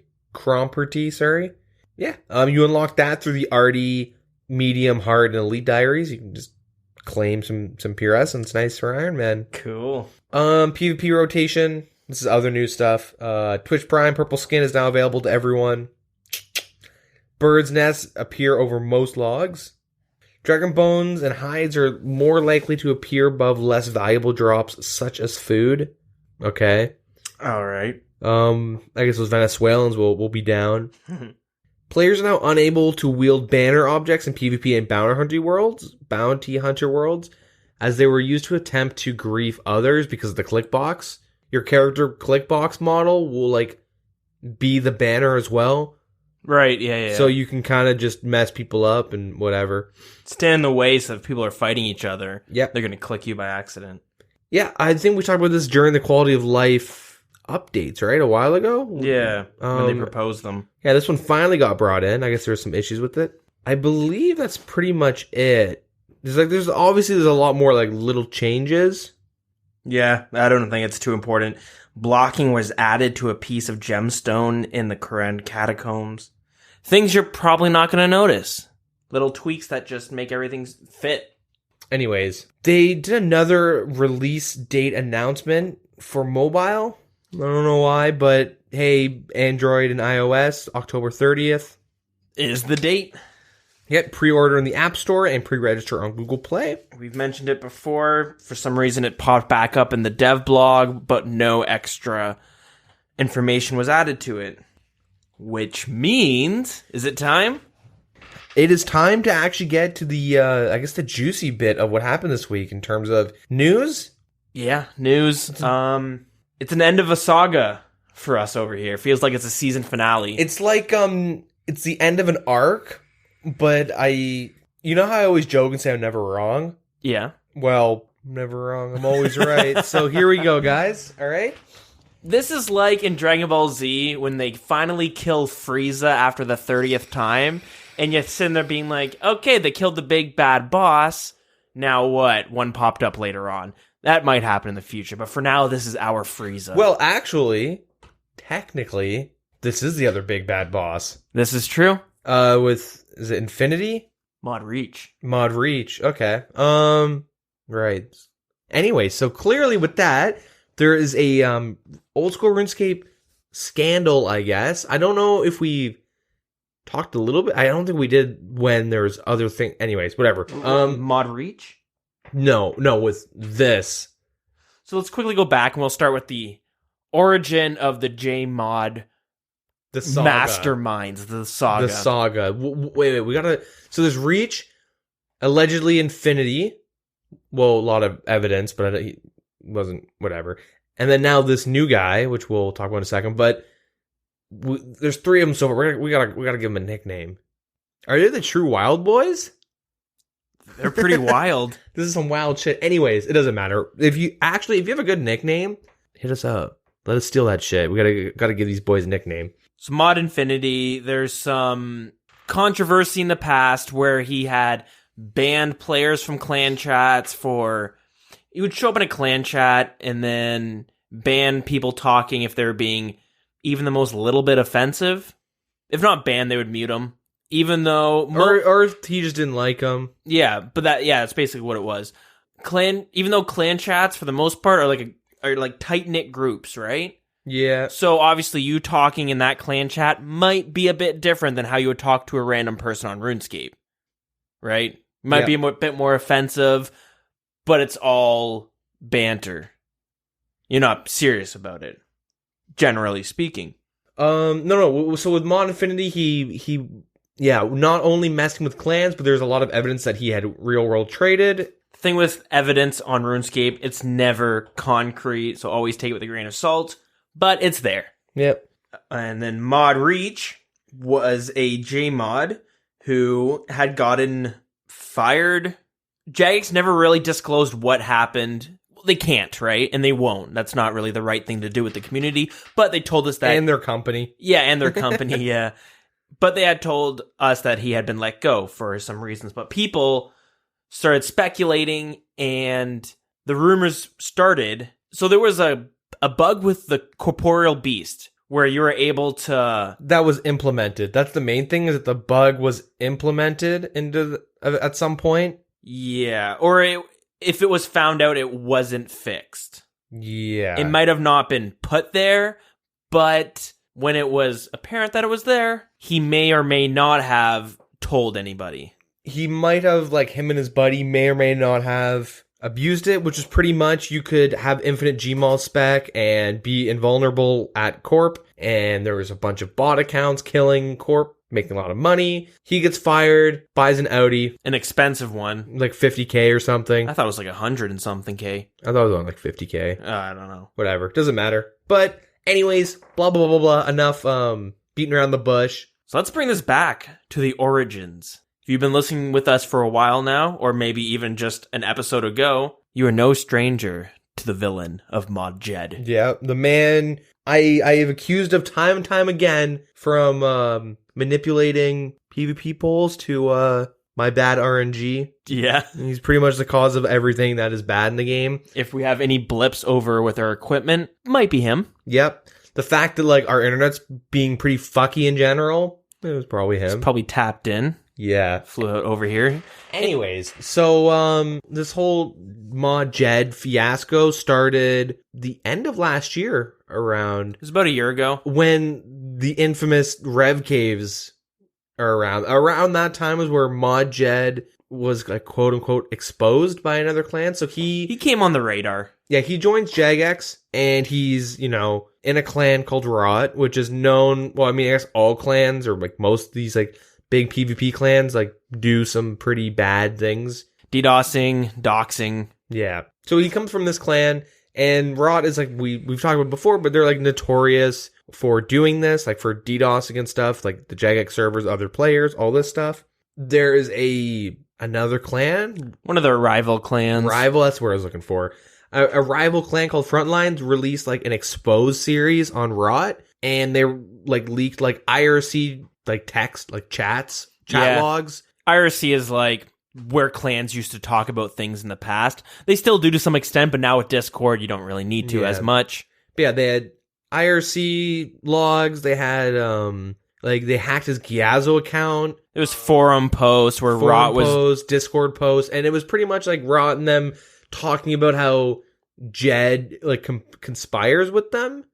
sorry. Yeah. You unlock that through the Arty, Medium, Hard, and Elite Diaries. You can just claim some pure essence. Nice for Iron Man. Cool. PvP rotation. This is other new stuff. Twitch Prime Purple Skin is now available to everyone. Bird's nests appear over most logs. Dragon bones and hides are more likely to appear above less valuable drops, such as food. Okay. All right. I guess those Venezuelans will be down. Players are now unable to wield banner objects in PvP and bounty hunter worlds, as they were used to attempt to grief others because of the clickbox. Your character clickbox model will like be the banner as well. Right, yeah. So you can kind of just mess people up and whatever. Stand in the way so if people are fighting each other, yep, they're going to click you by accident. Yeah, I think we talked about this during the quality of life updates, right? A while ago? Yeah, when they proposed them. Yeah, this one finally got brought in. I guess there were some issues with it. I believe that's pretty much it. There's obviously a lot more like little changes. Yeah, I don't think it's too important. Blocking was added to a piece of gemstone in the Kree'arra catacombs. Things you're probably not going to notice. Little tweaks that just make everything fit. Anyways, they did another release date announcement for mobile. I don't know why, but hey, Android and iOS, October 30th. Is the date. Get pre-order in the App Store and pre-register on Google Play. We've mentioned it before. For some reason, it popped back up in the dev blog, but no extra information was added to it. Which means, is it time? It is time to actually get to the, I guess, the juicy bit of what happened this week in terms of news Yeah, news. It's an end of a saga for us over here. Feels like it's a season finale. It's like it's the end of an arc, but you know how I always joke and say I'm never wrong? Yeah. Well, I'm never wrong. I'm always right. So here we go, guys. All right? This is like in Dragon Ball Z when they finally kill Frieza after the 30th time, and you're sitting there being like, okay, they killed the big bad boss. Now what? One popped up later on. That might happen in the future, but for now, this is our Frieza. Well, actually, technically, this is the other big bad boss. This is true. Is it Infinity? Mod Reach. Mod Reach. Okay. Right. Anyway, so clearly with that, there is a old school RuneScape scandal, I guess. I don't know if we talked a little bit. I don't think we did when there was other thing. Anyways, whatever. Mod Reach? No, with this. So let's quickly go back and we'll start with the origin of the JMOD The Saga. masterminds, the Saga. The Saga. Wait, we gotta... So there's Reach, allegedly Infinity. Well, a lot of evidence, but he wasn't... Whatever. And then now this new guy, which we'll talk about in a second, but there's three of them so far. We gotta give them a nickname. Are they the true Wild Boys? They're pretty wild. This is some wild shit. Anyways, it doesn't matter. If you have a good nickname, hit us up. Let us steal that shit. We gotta give these boys a nickname. So Mod Infinity, there's some controversy in the past where he had banned players from clan chats for... He would show up in a clan chat and then ban people talking if they were being even the most little bit offensive. If not banned, they would mute them. Even though... Or he just didn't like them. Yeah, but that's basically what it was. Even though clan chats, for the most part, are like tight-knit groups, right? Yeah. So obviously you talking in that clan chat might be a bit different than how you would talk to a random person on RuneScape, right? Might be a bit more offensive, but it's all banter. You're not serious about it, generally speaking. No. So with Mod Infinity, he not only messing with clans, but there's a lot of evidence that he had real world traded. Thing with evidence on RuneScape, it's never concrete, so always take it with a grain of salt. But it's there. Yep. And then Mod Reach was a JMOD who had gotten fired. Jagex never really disclosed what happened. Well, they can't, right? And they won't. That's not really the right thing to do with the community. But they told us that... And their company. Yeah, and their company, yeah. But they had told us that he had been let go for some reasons. But people started speculating, and the rumors started. So there was a bug with the corporeal beast where you were able to... That was implemented. That's the main thing, is that the bug was implemented at some point. Yeah, or if it was found out, it wasn't fixed. Yeah. It might have not been put there, but when it was apparent that it was there, he may or may not have told anybody. He might have, him and his buddy may or may not have abused it, which is pretty much you could have infinite Gmaul spec and be invulnerable at Corp, and there was a bunch of bot accounts killing Corp, making a lot of money. He gets fired, buys an Audi. An expensive one. Like $50K or something. I thought it was like 100 and something K. I thought it was on like $50K. I don't know. Whatever. Doesn't matter. But anyways, blah, blah, blah, blah. Enough beating around the bush. So let's bring this back to the origins. If you've been listening with us for a while now, or maybe even just an episode ago, you are no stranger to the villain of Mod Jed. Yeah, the man I have accused of time and time again from manipulating PvP polls to my bad RNG. Yeah. He's pretty much the cause of everything that is bad in the game. If we have any blips over with our equipment, might be him. Yep. The fact that our internet's being pretty fucky in general, it was probably him. He's probably tapped in. Yeah. Flew out over here. Anyways, so this whole Mod Jed fiasco started the end of last year around. It was about a year ago. When the infamous Rev Caves are around. Around that time was where Mod Jed was quote unquote exposed by another clan. So he came on the radar. Yeah, he joins Jagex and he's, in a clan called Rot, which is known, well, I guess all clans or most of these big PvP clans do some pretty bad things. DDoSing, doxing. Yeah. So he comes from this clan, and Rot is like, we've talked about before, but they're like notorious for doing this, like for DDoSing and stuff, like the Jagex servers, other players, all this stuff. There is another clan. One of their rival clans. That's what I was looking for. A rival clan called Frontlines released like an exposed series on Rot, and they like leaked like IRC like text, like chat logs. IRC is like where clans used to talk about things in the past. They still do to some extent, but now with Discord, you don't really need to as much. But yeah, they had IRC logs. They had like they hacked his Gyazo account. It was forum posts where Rot was Discord posts, and it was pretty much like Rot and them talking about how Jed like conspires with them.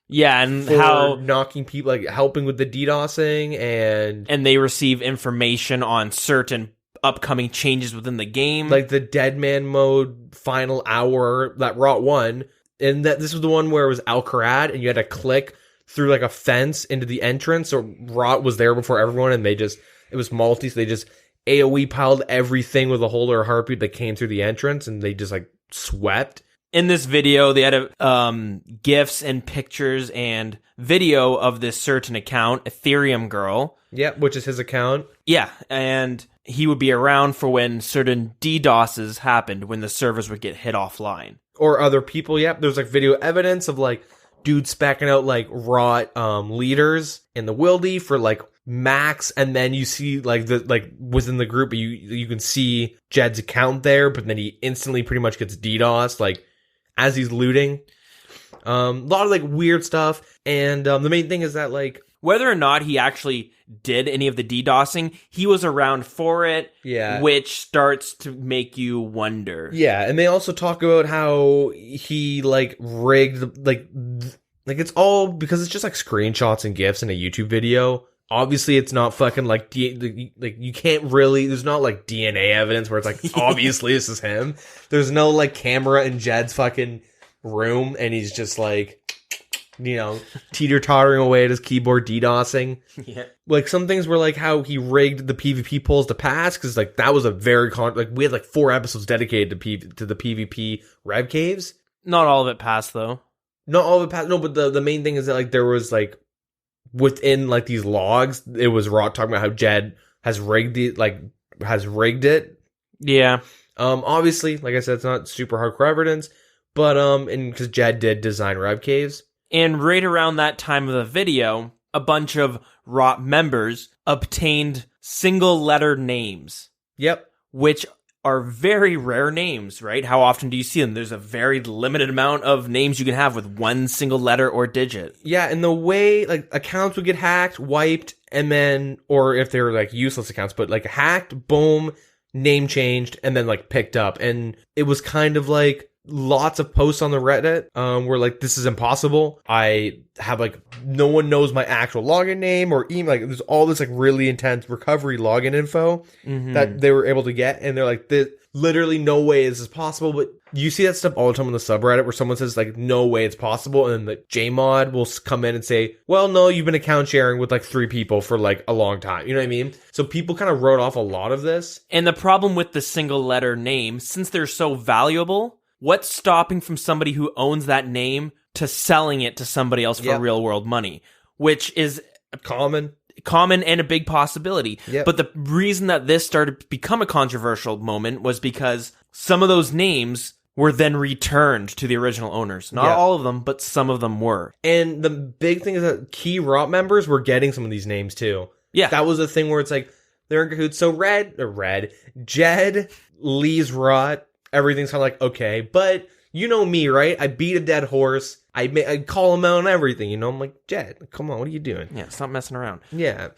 Yeah, and for how knocking people, like helping with the DDoSing, and they receive information on certain upcoming changes within the game, like the Deadman Mode final hour that Rot won, and that this was the one where it was Al-Kharad, and you had to click through like a fence into the entrance. So Rot was there before everyone, and it was multi, so they just AoE piled everything with a hole or a heartbeat that came through the entrance, and they just like swept. In this video, they had GIFs and pictures and video of this certain account, Ethereum Girl. Yeah, which is his account. Yeah, and he would be around for when certain DDoSes happened, when the servers would get hit offline. Or other people, yep. There's like video evidence of like dudes specking out like Rot leaders in the wildy for like max, and then you see like the within the group you can see Jed's account there, but then he instantly pretty much gets DDoSed like as he's looting. A lot of like weird stuff, and the main thing is that like whether or not he actually did any of the DDoSing, he was around for it. Yeah, which starts to make you wonder. Yeah, and they also talk about how he like rigged like it's all because it's just like screenshots and GIFs in a YouTube video. Obviously, it's not fucking like you can't really. There's not like DNA evidence where it's like obviously this is him. There's no like camera in Jed's fucking room, and he's just like, you know, teeter-tottering away at his keyboard DDoSing. Yeah. Like some things were like how he rigged the PvP polls to pass, because like that was a very like we had like 4 episodes dedicated to the PvP rev caves. Not all of it passed though. Not all of it passed. No, but the main thing is that like there was like within like these logs, it was Rot talking about how Jed has rigged it. Yeah. Obviously, like I said, it's not super hardcore evidence, but and because Jed did design rev caves. And right around that time of the video, a bunch of Rot members obtained single letter names. Yep. Which are very rare names, right? How often do you see them? There's a very limited amount of names you can have with one single letter or digit. Yeah, and the way like accounts would get hacked, wiped, and then, or if they were like useless accounts, but like hacked, boom, name changed, and then like picked up. And it was kind of like lots of posts on the Reddit where like, this is impossible. I have like, no one knows my actual login name or email. Like there's all this like really intense recovery login info that they were able to get, and they're like, literally no way this is possible. But you see that stuff all the time on the subreddit where someone says like, no way it's possible, and then the JMOD will come in and say, well, no, you've been account sharing with like 3 people for like a long time. You know what I mean? So people kind of wrote off a lot of this. And the problem with the single letter name, since they're so valuable, what's stopping from somebody who owns that name to selling it to somebody else for real world money, which is common and a big possibility. Yep. But the reason that this started to become a controversial moment was because some of those names were then returned to the original owners. Not all of them, but some of them were. And the big thing is that key Rot members were getting some of these names too. Yeah. That was the thing where it's like, they're in cahoots. So Jed leaves Rot. Everything's kind of like, okay, but you know me, right? I beat a dead horse. I call him out on everything, you know? I'm like, Jed, come on, what are you doing? Yeah, stop messing around. Yeah.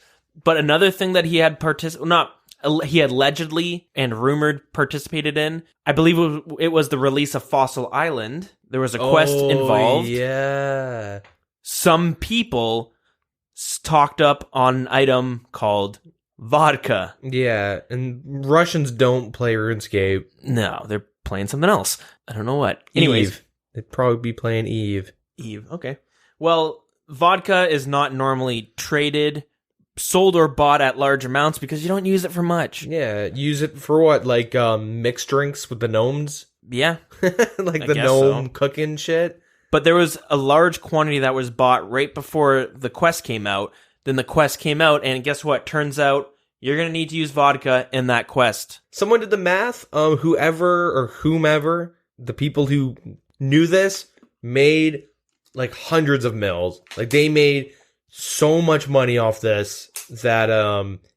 But another thing that he had he had allegedly and rumored participated in, I believe it was the release of Fossil Island. There was a quest involved. Yeah. Some people stocked up on an item called vodka. Yeah, and Russians don't play RuneScape. No, they're playing something else. I don't know what. Anyways. Eve. They'd probably be playing Eve. Okay. Well, vodka is not normally traded, sold, or bought at large amounts because you don't use it for much. Yeah, use it for what? Like mixed drinks with the gnomes? Yeah. Like I the guess gnome so. cooking shit. But there was a large quantity that was bought right before the quest came out. Then the quest came out, and guess what? Turns out you're going to need to use vodka in that quest. Someone did the math. Whomever, the people who knew this made like hundreds of mils. Like they made so much money off this that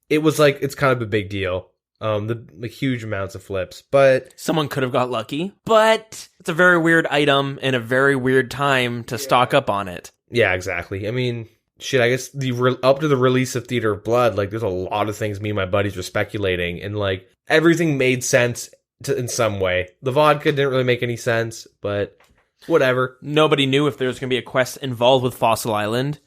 it was like it's kind of a big deal. The huge amounts of flips, but Someone could have got lucky, but it's a very weird item and a very weird time to stock up on it. yeah, exactly. I mean, shit. I guess up to the release of Theater of Blood, like there's a lot of things me and my buddies were speculating, and like everything made sense in some way. The vodka didn't really make any sense, but whatever. Nobody knew if there was going to be a quest involved with Fossil Island,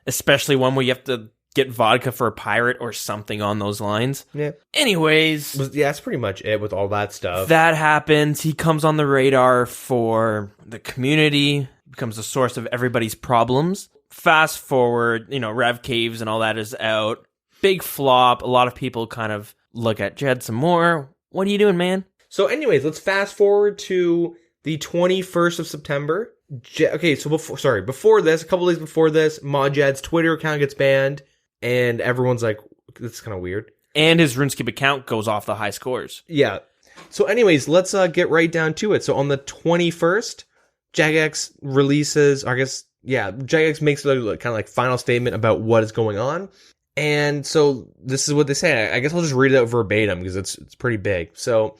especially one where you have to get vodka for a pirate or something on those lines. Yeah. Anyways, Yeah, that's pretty much it with all that stuff. that happens. He comes on the radar for the community, becomes the source of everybody's problems. Fast forward, Rev Caves and all that is out. Big flop. A lot of people kind of look at Jed some more. What are you doing, man? So anyways, let's fast forward to the 21st of September. Okay, so before this, a couple days before this, ModJed's Twitter account gets banned, and everyone's like, this is kind of weird. And his RuneScape account goes off the high scores. Yeah. So anyways, let's get right down to it. So on the 21st, Jagex releases, Jagex makes a kind of like final statement about what is going on. And so this is what they say. I guess I'll just read it out verbatim because it's pretty big. So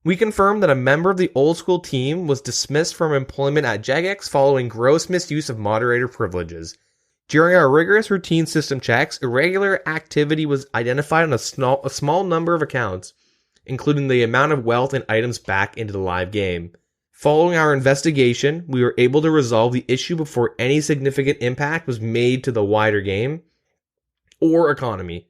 we confirm that a member of the old school team was dismissed from employment at Jagex following gross misuse of moderator privileges. During our rigorous routine system checks, irregular activity was identified on a small number of accounts, including the amount of wealth and items back into the live game. Following our investigation, we were able to resolve the issue before any significant impact was made to the wider game or economy.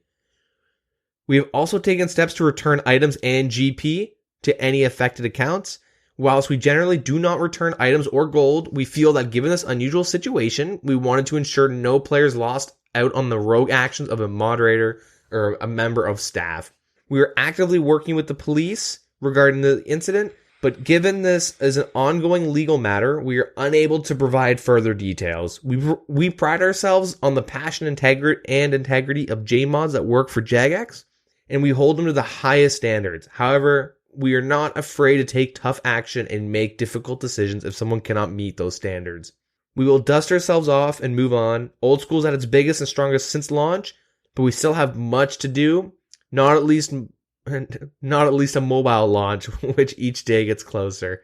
We have also taken steps to return items and GP to any affected accounts. Whilst we generally do not return items or gold, we feel that given this unusual situation, we wanted to ensure no players lost out on the rogue actions of a moderator or a member of staff. We are actively working with the police regarding the incident, but given this is an ongoing legal matter, we are unable to provide further details. We pride ourselves on the passion, integrity of JMODs that work for Jagex, and we hold them to the highest standards. However, we are not afraid to take tough action and make difficult decisions if someone cannot meet those standards. We will dust ourselves off and move on. Old School's at its biggest and strongest since launch, but we still have much to do. Not at least a mobile launch, which each day gets closer.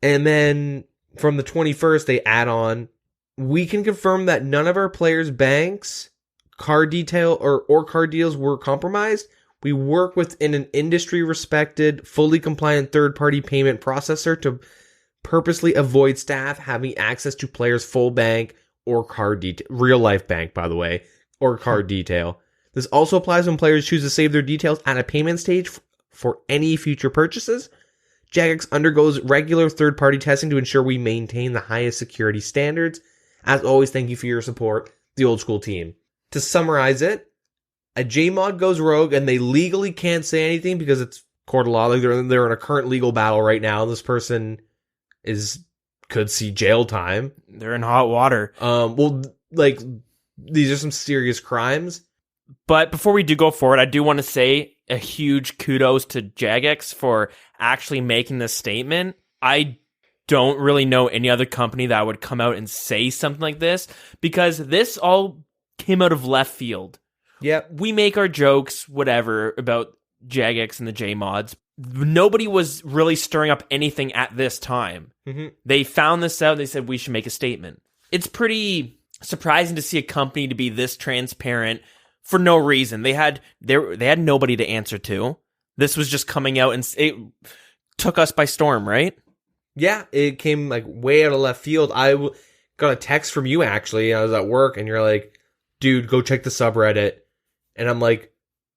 And then from the 21st, they add on, we can confirm that none of our players' banks, card detail, or card deals were compromised. We work within an industry-respected, fully compliant third-party payment processor to purposely avoid staff having access to players' full bank or card detail. Real-life bank, by the way, or card detail. This also applies when players choose to save their details at a payment stage for any future purchases. Jagex undergoes regular third-party testing to ensure we maintain the highest security standards. As always, thank you for your support, the Old School team. To summarize it, a JMOD goes rogue and they legally can't say anything because it's court of law. Like they're in a current legal battle right now. This person could see jail time. They're in hot water. These are some serious crimes. But before we do go forward, I do want to say a huge kudos to Jagex for actually making this statement. I don't really know any other company that would come out and say something like this because this all came out of left field. Yep. We make our jokes, whatever, about Jagex and the JMODs. Nobody was really stirring up anything at this time. Mm-hmm. They found this out. They said, we should make a statement. It's pretty surprising to see a company to be this transparent for no reason. They had nobody to answer to. This was just coming out and it took us by storm, right? Yeah, it came like way out of left field. I got a text from you actually. I was at work and you're like, dude, go check the subreddit. And I'm like,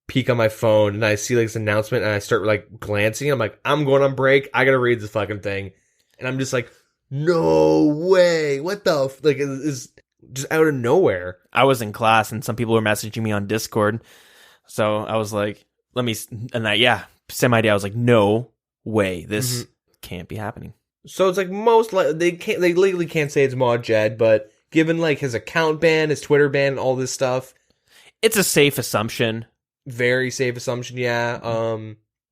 peek on my phone and I see like this announcement and I start like glancing. I'm like, I'm going on break. I gotta read this fucking thing. And I'm just like, no way. What the it's just out of nowhere. I was in class and some people were messaging me on Discord. So I was like, same idea. I was like, no way. This can't be happening. So it's like they legally can't say it's Mod Jed, but given like his account ban, his Twitter ban, and all this stuff, it's a safe assumption. Very safe assumption, yeah.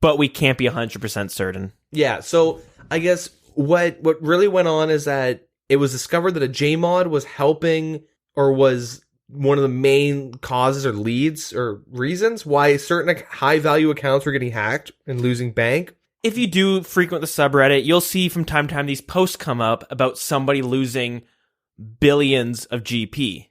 But we can't be 100% certain. Yeah, so I guess what really went on is that it was discovered that a JMOD was helping or was one of the main causes or leads or reasons why certain high value accounts were getting hacked and losing bank. If you do frequent the subreddit, you'll see from time to time these posts come up about somebody losing billions of GP.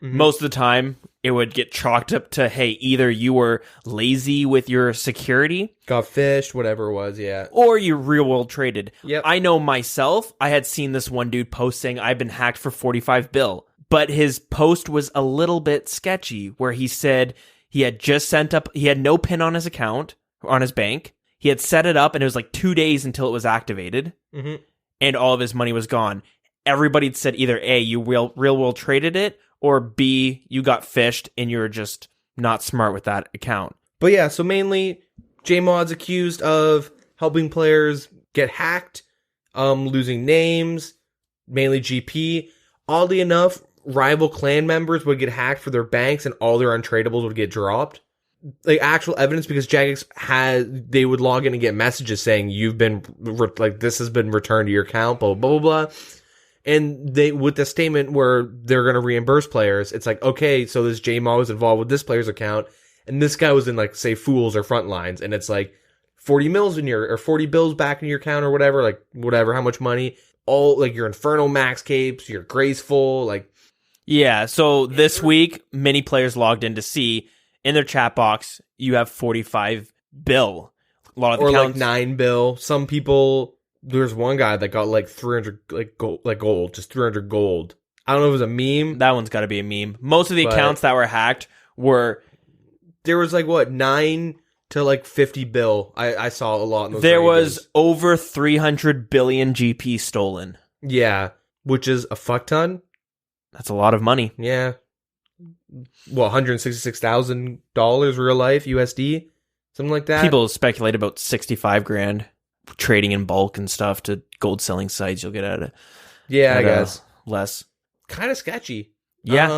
Mm-hmm. Most of the time, it would get chalked up to, hey, either you were lazy with your security. Got fished, whatever it was, yeah. Or you real world traded. Yep. I know myself, I had seen this one dude post saying, I've been hacked for 45 bill. But his post was a little bit sketchy, where he said he had just he had no PIN on his account, on his bank. He had set it up, and it was like 2 days until it was activated, and all of his money was gone. Everybody had said either A, you real world traded it, or B, you got phished, and you're just not smart with that account. But yeah, so mainly, JMod's accused of helping players get hacked, losing names, mainly GP. Oddly enough, rival clan members would get hacked for their banks, and all their untradables would get dropped. Like actual evidence, because Jagex they would log in and get messages saying you've been this has been returned to your account, blah blah blah blah. And they, with the statement where they're going to reimburse players, it's like, okay, so this JMO was involved with this player's account, and this guy was in like say Fools or Frontlines, and it's like 40 mils in your or 40 bills back in your account or whatever, like whatever, how much money, all like your Inferno max capes, your Graceful, like yeah. So this week, many players logged in to see. In their chat box, you have 45 bill. A lot of the or accounts, like 9 bill. Some people, there's one guy that got like 300 gold, just 300 gold. I don't know if it was a meme. That one's got to be a meme. Most of the accounts that were hacked were, there was like what, 9 to like 50 bill. I saw a lot in those. There was over 300 billion GP stolen. Yeah, which is a fuck ton. That's a lot of money. Yeah. Well, $166,000 real life USD, something like that. People speculate about 65 grand trading in bulk and stuff to gold selling sites. You'll get at it. Yeah, I guess less. Kind of sketchy. Yeah.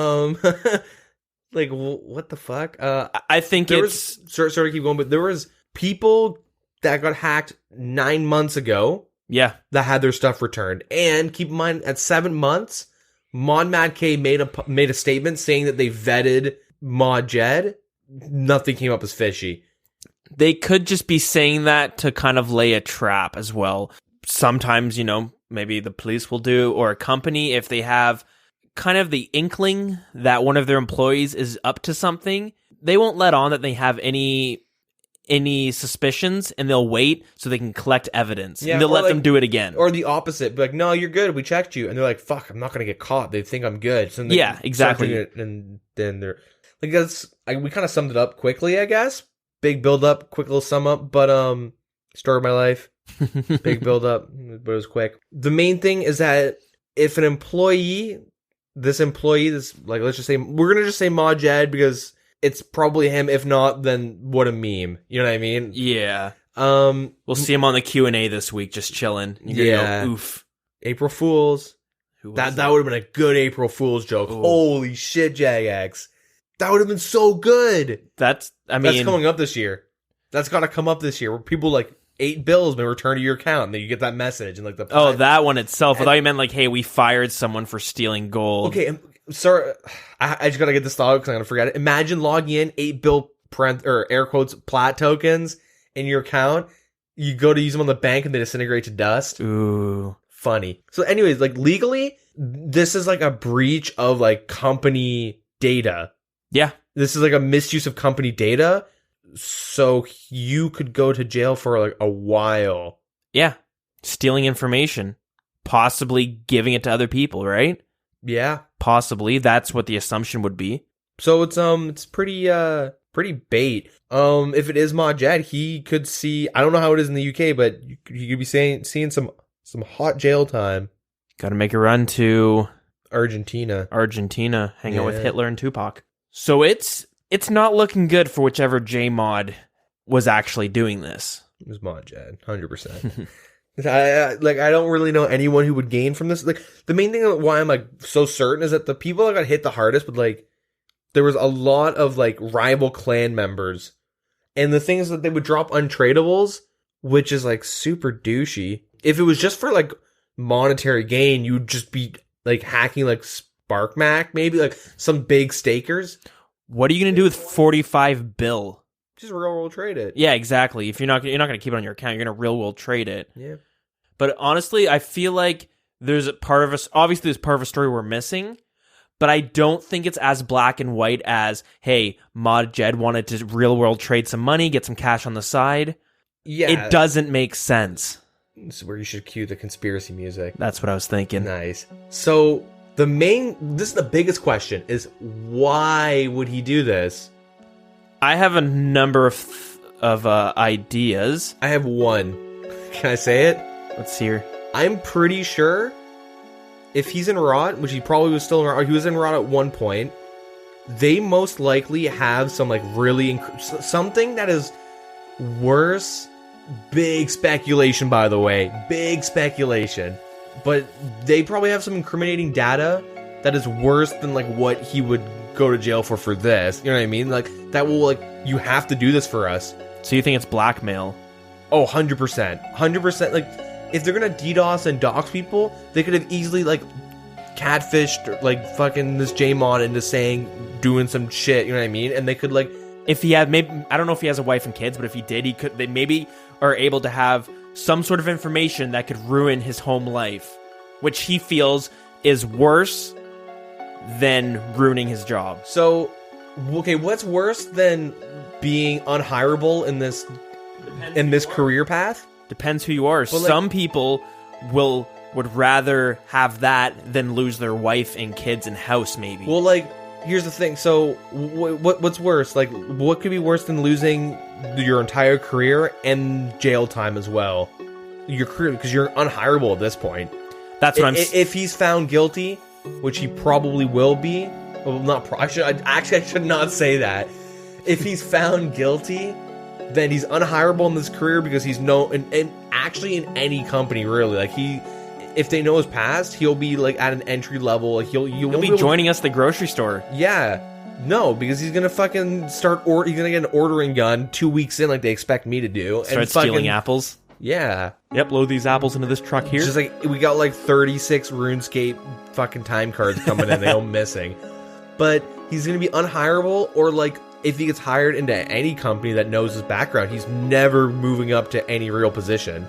Like what the fuck? I think it's sorry to keep going, but there was people that got hacked 9 months ago. Yeah, that had their stuff returned, and keep in mind at 7 months. ModMadK made a statement saying that they vetted Mod Jed. Nothing came up as fishy. They could just be saying that to kind of lay a trap as well. Sometimes, maybe the police will do, or a company, if they have kind of the inkling that one of their employees is up to something, they won't let on that they have any suspicions, and they'll wait so they can collect evidence. Yeah, and they'll let them do it again. Or the opposite, be like, no, you're good, we checked you. And they're like, fuck, I'm not going to get caught. They think I'm good. So yeah, exactly. And then they're like, we kind of summed it up quickly, I guess. Big build up, quick little sum up, but story of my life. Big build up, but it was quick. The main thing is that if an employee, this like, let's just say, we're going to just say Mod Jed because it's probably him. If not, then what a meme. You know what I mean? Yeah. We'll see him on the Q&A this week, just chilling. You're gonna go, oof. April Fools. That would have been a good April Fool's joke. Ooh. Holy shit, Jagex. That would have been so good. That's coming up this year. That's got to come up this year, where people like 8 bills been returned to your account, and then you get that message and like the. Oh, that one itself. I thought you meant like, hey, we fired someone for stealing gold. Okay, sorry, I just gotta get this thought because I'm gonna forget it. Imagine logging in 8 bill or air quotes plat tokens in your account. You go to use them on the bank and they disintegrate to dust. Ooh, funny. So, anyways, like legally, this is like a breach of like company data. Yeah, this is like a misuse of company data. So you could go to jail for like a while. Yeah, stealing information, possibly giving it to other people, right? Yeah, possibly. That's what the assumption would be. So it's pretty bait. If it is Mod Jed, he could see. I don't know how it is in the UK, but he could be seeing some hot jail time. Got to make a run to Argentina. Hang out with Hitler and Tupac. So it's not looking good for whichever JMOD was actually doing this. It was Mod Jed, 100%. I don't really know anyone who would gain from this. Like, the main thing why I'm like so certain is that the people that got hit the hardest would like, there was a lot of like rival clan members, and the thing is that they would drop untradables, which is like super douchey. If it was just for like monetary gain, you'd just be like hacking like SparkMac, maybe like some big stakers. What are you gonna do with 45 bill? Just real world trade it. Yeah, exactly. If you're not gonna keep it on your account, you're gonna real world trade it. Yeah. But honestly, I feel like there's a part of us. Obviously, there's part of a story we're missing. But I don't think it's as black and white as, hey, Mod Jed wanted to real world trade some money, get some cash on the side. Yeah. It doesn't make sense. This is where you should cue the conspiracy music. That's what I was thinking. Nice. So this is the biggest question, is why would he do this? I have a number of ideas. I have one. Can I say it? Let's hear. I'm pretty sure if he's in Rot, which he probably was still in Rot, or he was in Rot at one point, they most likely have some like really something that is worse. Big speculation, by the way. Big speculation. But they probably have some incriminating data that is worse than like what he would go to jail for this. You know what I mean? Like, that will like, you have to do this for us. So you think it's blackmail? Oh, 100%. 100%. Like, if they're gonna DDoS and dox people, they could have easily like catfished like fucking this JMOD into saying, doing some shit, you know what I mean? And they could like, if he had, maybe, I don't know if he has a wife and kids, but if he did, they maybe are able to have some sort of information that could ruin his home life, which he feels is worse than ruining his job. So, okay, what's worse than being unhireable in this career path? Depends who you are. Well, some people would rather have that than lose their wife and kids and house, maybe. Well, like, here's the thing. So, what's worse? Like, what could be worse than losing your entire career and jail time as well? Your career, because you're unhireable at this point. That's what If he's found guilty, which he probably will be. Well, not. I should not say that. If he's found guilty, then he's unhireable in this career because he's and actually in any company really. Like, if they know his past, he'll be like at an entry level. Like he'll be joining us at the grocery store. Yeah, no, because he's gonna fucking he's gonna get an ordering gun 2 weeks in, like they expect me to do. Start stealing apples. Yeah. Yep, load these apples into this truck here. It's just like, we got like 36 RuneScape fucking time cards coming in, they all missing. But he's going to be unhireable, or like, if he gets hired into any company that knows his background, he's never moving up to any real position.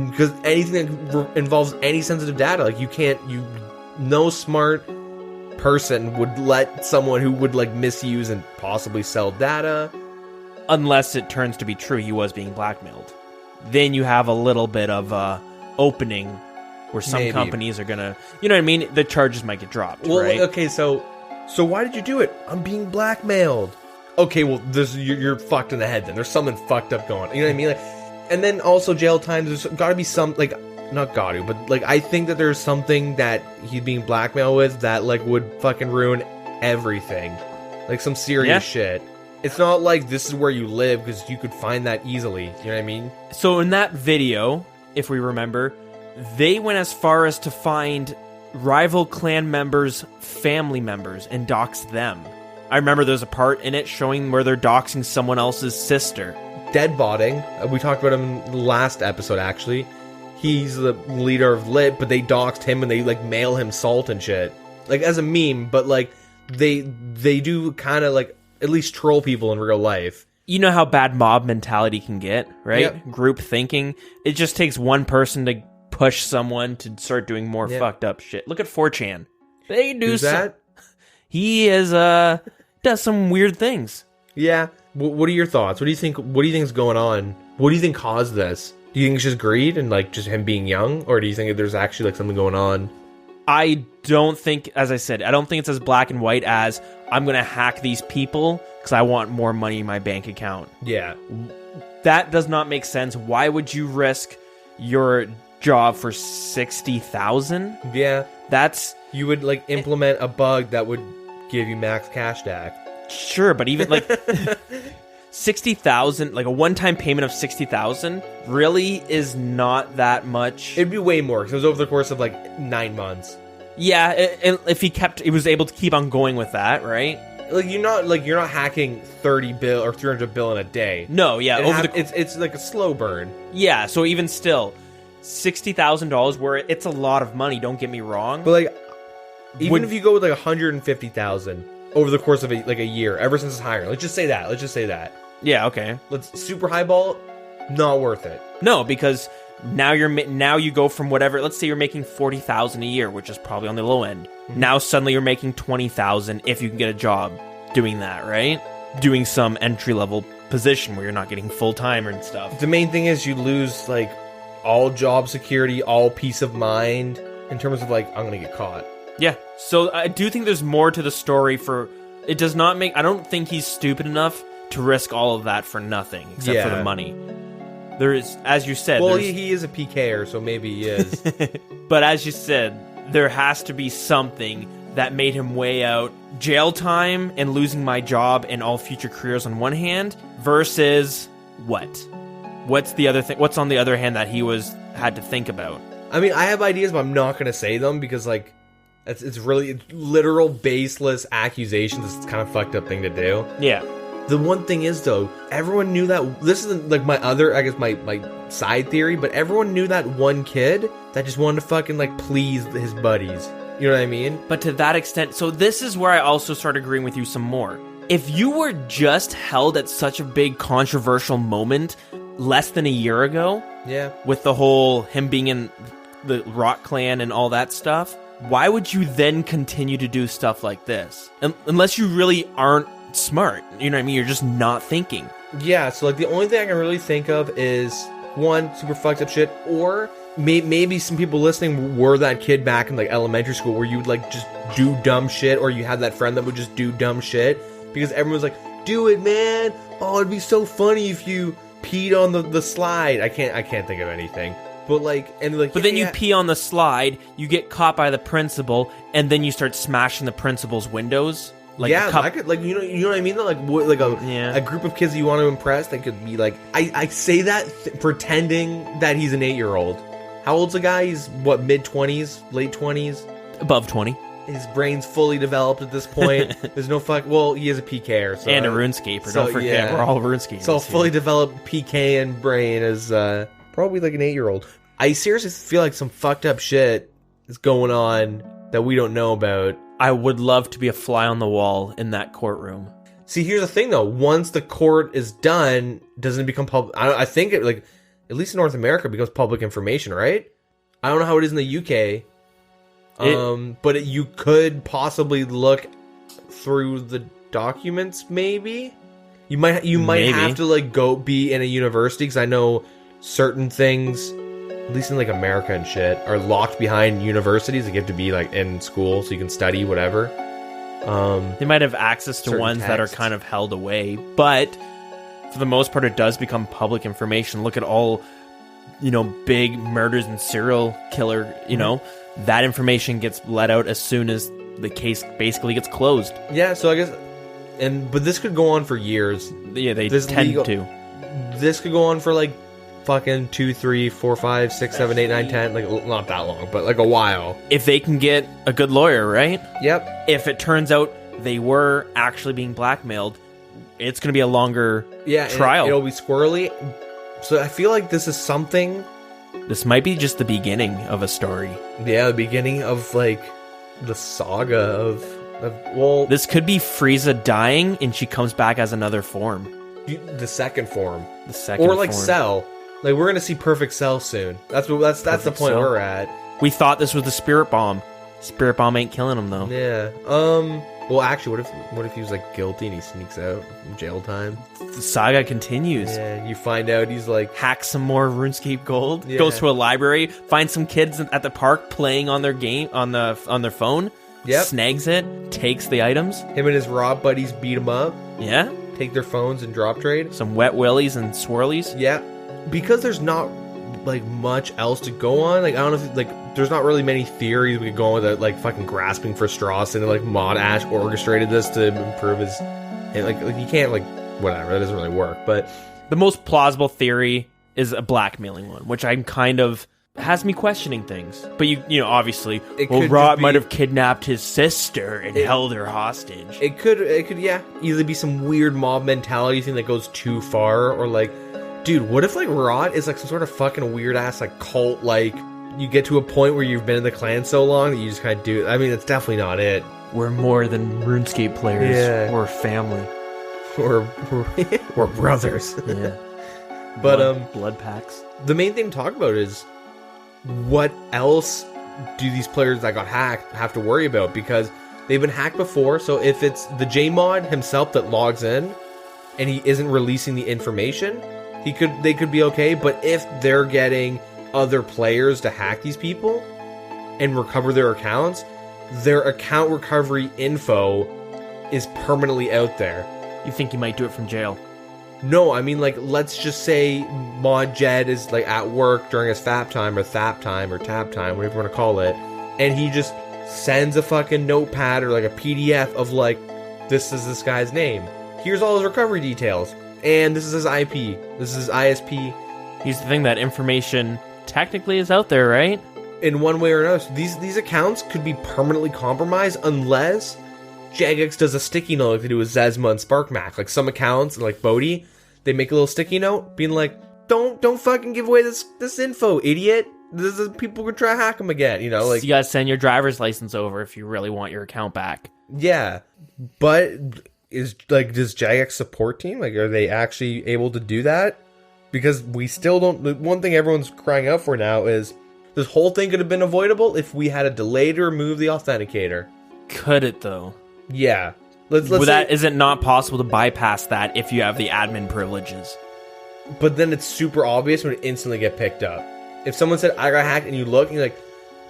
Because anything that involves any sensitive data, like no smart person would let someone who would like misuse and possibly sell data. Unless it turns to be true, he was being blackmailed. Then you have a little bit of opening where some companies are gonna, you know what I mean? The charges might get dropped, well, right? Okay, so why did you do it? I'm being blackmailed. Okay, well, you're fucked in the head then. There's something fucked up going on. You know what I mean? Like, and then also jail time, there's gotta be some, like, not gotta, but like, I think that there's something that he's being blackmailed with that like would fucking ruin everything. Like some serious shit. It's not like this is where you live, because you could find that easily. You know what I mean? So in that video, if we remember, they went as far as to find rival clan members' family members and dox them. I remember there's a part in it showing where they're doxing someone else's sister. Deadbotting. We talked about him in the last episode, actually. He's the leader of Lit, but they doxed him and they like mail him salt and shit. Like, as a meme, but like they do kind of like at least troll people in real life. You know how bad mob mentality can get, right? Yep. Group thinking. It just takes one person to push someone to start doing more fucked up shit. Look at 4chan. They do that? He is does some weird things. Yeah. What are your thoughts? What do you think is going on? What do you think caused this? Do you think it's just greed and like just him being young, or do you think that there's actually like something going on? I don't think, as I said, I don't think it's as black and white as I'm going to hack these people because I want more money in my bank account. Yeah. That does not make sense. Why would you risk your job for 60,000? Yeah. That's... You would like implement a bug that would give you max cash back. Sure, but even like... 60,000, like a one-time payment of 60,000 really is not that much. It'd be way more because it was over the course of like 9 months. Yeah, if he was able to keep on going with that, right? Like you're not hacking 30 bill or 300 bill in a day. No, yeah, it's like a slow burn. Yeah, so even still, $60,000 where it's a lot of money. Don't get me wrong, but like even if you go with like 150,000 over the course of a year, ever since it's hiring, let's just say that. Yeah, okay. Let's super highball, not worth it. No, because now you go from whatever. Let's say you're making 40,000 a year, which is probably on the low end. Mm-hmm. Now suddenly you're making 20,000 if you can get a job doing that, right? Doing some entry level position where you're not getting full time and stuff. The main thing is you lose like all job security, all peace of mind in terms of like I'm gonna get caught. Yeah. So I do think there's more to the story. It does not make. I don't think he's stupid enough to risk all of that for nothing, except for the money. There is, as you said... Well, he is a PKer, so maybe he is. But as you said, there has to be something that made him weigh out jail time and losing my job and all future careers on one hand, versus what? What's the other thing? What's on the other hand that he had to think about? I mean, I have ideas, but I'm not going to say them because, like, it's really literal, baseless accusations. It's kind of fucked up thing to do. Yeah. The one thing is, though, everyone knew that... This isn't, like, my other, I guess, my side theory, but everyone knew that one kid that just wanted to fucking, like, please his buddies. You know what I mean? But to that extent... So this is where I also start agreeing with you some more. If you were just held at such a big controversial moment less than a year ago... Yeah. With the whole... Him being in the Rock Clan and all that stuff... Why would you then continue to do stuff like this? Unless you really aren't smart. You know what I mean? You're just not thinking. Yeah, so like the only thing I can really think of is one, super fucked up shit, or maybe some people listening were that kid back in like elementary school where you would like just do dumb shit, or you had that friend that would just do dumb shit because everyone's like, do it, man. Oh, it'd be so funny if you peed on the slide. I can't think of anything. But then you pee on the slide, you get caught by the principal, and then you start smashing the principal's windows. Like I could, like, you know what I mean? Like a group of kids you want to impress, that could be like, I say that pretending that he's an 8-year-old. How old's the guy? He's what, mid-20s, late 20s? Above 20. His brain's fully developed at this point. There's no well, he is a PKer. So, and a RuneScaper, don't forget, we're all RuneScapers. So fully developed PK and brain is probably like an 8-year-old. I seriously feel like some fucked up shit is going on that we don't know about. I would love to be a fly on the wall in that courtroom. See, here's the thing, though. Once the court is done, doesn't it become public? I think it, like, at least in North America, it becomes public information, right? I don't know how it is in the UK. But you could possibly look through the documents, maybe? You might have to, like, go be in a university, because I know certain things, at least in like America and shit, are locked behind universities. Like, you have to be like in school so you can study whatever. They might have access to ones that are kind of held away, but for the most part, it does become public information. Look at all, big murders and serial killer. That information gets let out as soon as the case basically gets closed. Yeah, so I guess, but this could go on for years. Yeah, they tend to. This could go on for like fucking 2, 3, 4, 5, 6, 7, 8, 9, 10, like not that long, but like a while. If they can get a good lawyer, right? Yep. If it turns out they were actually being blackmailed, it's going to be a longer trial. It'll be squirrely. So I feel like this is something. This might be just the beginning of a story. Yeah, the beginning of like the saga of this could be Frieza dying and she comes back as another form. The second form. Or like form. Cell. Like, we're gonna see Perfect Cell soon. That's the point we're at. We thought this was the Spirit Bomb. Spirit Bomb ain't killing him though. Yeah. Well, actually, what if he was like guilty and he sneaks out from jail time? The saga continues. Yeah. You find out he's like hack some more RuneScape gold. Yeah. Goes to a library. Finds some kids at the park playing on their game on their phone. Yep. Snags it. Takes the items. Him and his Rob buddies beat him up. Yeah. Take their phones and drop trade. Some wet willies and swirlies. Yeah. Because there's not like much else to go on. Like, I don't know if like there's not really many theories we could go on without like fucking grasping for straws, and like Mod Ash orchestrated this to improve his. And like you can't like whatever. That doesn't really work. But the most plausible theory is a blackmailing one, which I'm kind of has me questioning things. But you know, obviously, Rot might have kidnapped his sister and held her hostage. It could, yeah, either be some weird mob mentality thing that goes too far, or like, dude, what if like Rot is like some sort of fucking weird ass like cult? Like, you get to a point where you've been in the clan so long that you just kind of do. I mean, that's definitely not it. We're more than RuneScape players. Yeah. We're family. We're brothers. Yeah. But blood packs. The main thing to talk about is what else do these players that got hacked have to worry about? Because they've been hacked before, so if it's the JMOD himself that logs in and he isn't releasing the information, they could be okay. But if they're getting other players to hack these people and recover their accounts, their account recovery info is permanently out there. You think you might do it from jail? No, I mean, like, let's just say Mod Jed is, like, at work during his FAP time, or THAP time, or TAP time, whatever you want to call it, and he just sends a fucking notepad or, like, a PDF of, like, this is this guy's name. Here's all his recovery details. And this is his IP. This is his ISP. Here's the thing, that information technically is out there, right? In one way or another. So these accounts could be permanently compromised unless Jagex does a sticky note like they do with Zezma and SparkMac. Like some accounts, like Bodhi, they make a little sticky note being like, don't fucking give away this info, idiot. People could try to hack them again, you know? Like, so you gotta send your driver's license over if you really want your account back. Yeah. But does Jagex support team? Like, are they actually able to do that? Because we still don't. One thing everyone's crying out for now is this whole thing could have been avoidable if we had a delay to remove the authenticator. Could it though? Yeah. Is it not possible to bypass that if you have the admin privileges? But then it's super obvious when it instantly get picked up. If someone said, I got hacked, and you look, and you're like,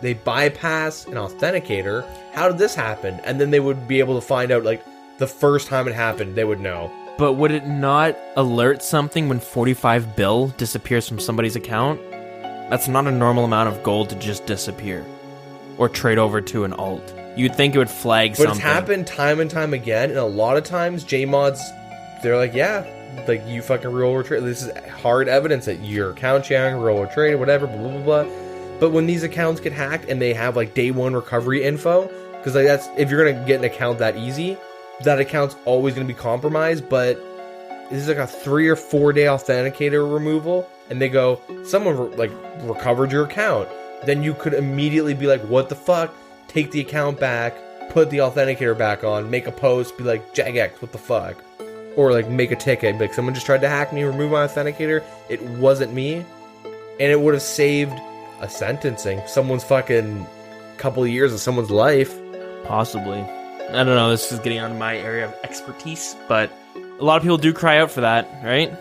they bypass an authenticator, how did this happen? And then they would be able to find out, like, the first time it happened, they would know. But would it not alert something when 45 bill disappears from somebody's account? That's not a normal amount of gold to just disappear. Or trade over to an alt. You'd think it would flag something. But it's happened time and time again, and a lot of times, JMODs, they're like, yeah, like, you fucking roll or trade. This is hard evidence that your account sharing, roll or trade, whatever, blah, blah, blah. But when these accounts get hacked and they have, like, day one recovery info, because, like, that's, if you're going to get an account that easy, that account's always going to be compromised, but this is like a 3 or 4 day authenticator removal, and they go, someone, like, recovered your account. Then you could immediately be like, what the fuck? Take the account back, put the authenticator back on, make a post, be like, Jagex, what the fuck? Or, like, make a ticket, be like, someone just tried to hack me, remove my authenticator, it wasn't me. And it would have saved a sentencing, someone's fucking couple of years of someone's life. Possibly. I don't know, this is getting on my area of expertise, but a lot of people do cry out for that, right?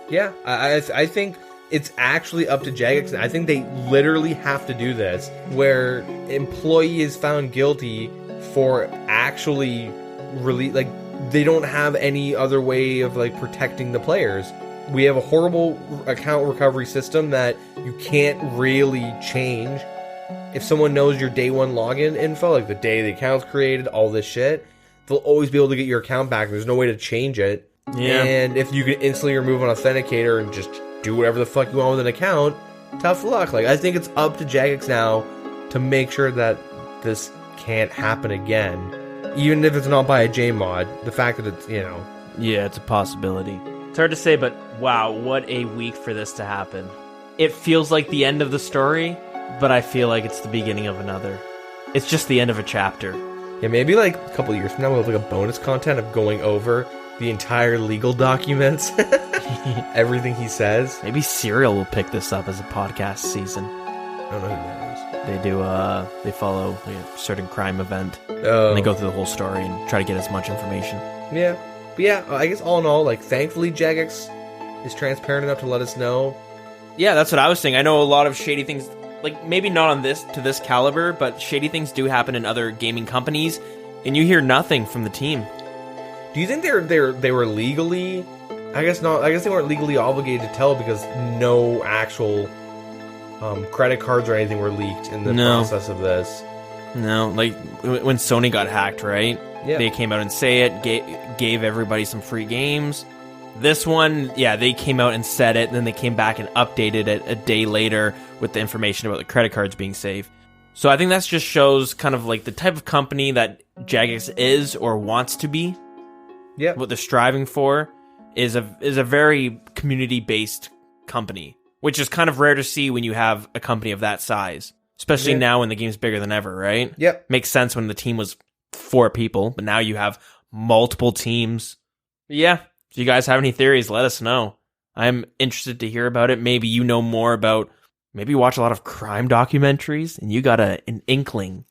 Yeah, I think it's actually up to Jagex. I think they literally have to do this, where employee is found guilty for actually really, like, they don't have any other way of, like, protecting the players. We have a horrible account recovery system that you can't really change. If someone knows your day one login info, like the day the account's created, all this shit, they'll always be able to get your account back. There's no way to change it. Yeah. And if you can instantly remove an authenticator and just do whatever the fuck you want with an account, tough luck. Like, I think it's up to Jagex now to make sure that this can't happen again. Even if it's not by a JMOD, the fact that it's, you know... Yeah, it's a possibility. It's hard to say, but wow, what a week for this to happen. It feels like the end of the story, but I feel like it's the beginning of another. It's just the end of a chapter. Yeah, maybe like a couple of years from now we'll have like a bonus content of going over the entire legal documents. Everything he says. Maybe Serial will pick this up as a podcast season. I don't know who that is. They follow a certain crime event. Oh. And they go through the whole story and try to get as much information. Yeah. But yeah, I guess all in all, like, thankfully Jagex is transparent enough to let us know. Yeah, that's what I was saying. I know a lot of shady things, like, maybe not on this, to this caliber, but shady things do happen in other gaming companies, and you hear nothing from the team. Do you think they were legally... I guess not. I guess they weren't legally obligated to tell because no actual credit cards or anything were leaked in the process of this. No, like, when Sony got hacked, right? Yeah. They came out and say it, gave everybody some free games. This one, yeah, they came out and said it, and then they came back and updated it a day later with the information about the credit cards being safe. So I think that just shows kind of like the type of company that Jagex is or wants to be. Yeah. What they're striving for is a very community-based company, which is kind of rare to see when you have a company of that size, especially now when the game's bigger than ever, right? Yep. Makes sense when the team was 4 people, but now you have multiple teams. Yeah. If you guys have any theories, let us know. I'm interested to hear about it. Maybe you know more about, maybe you watch a lot of crime documentaries and you got an inkling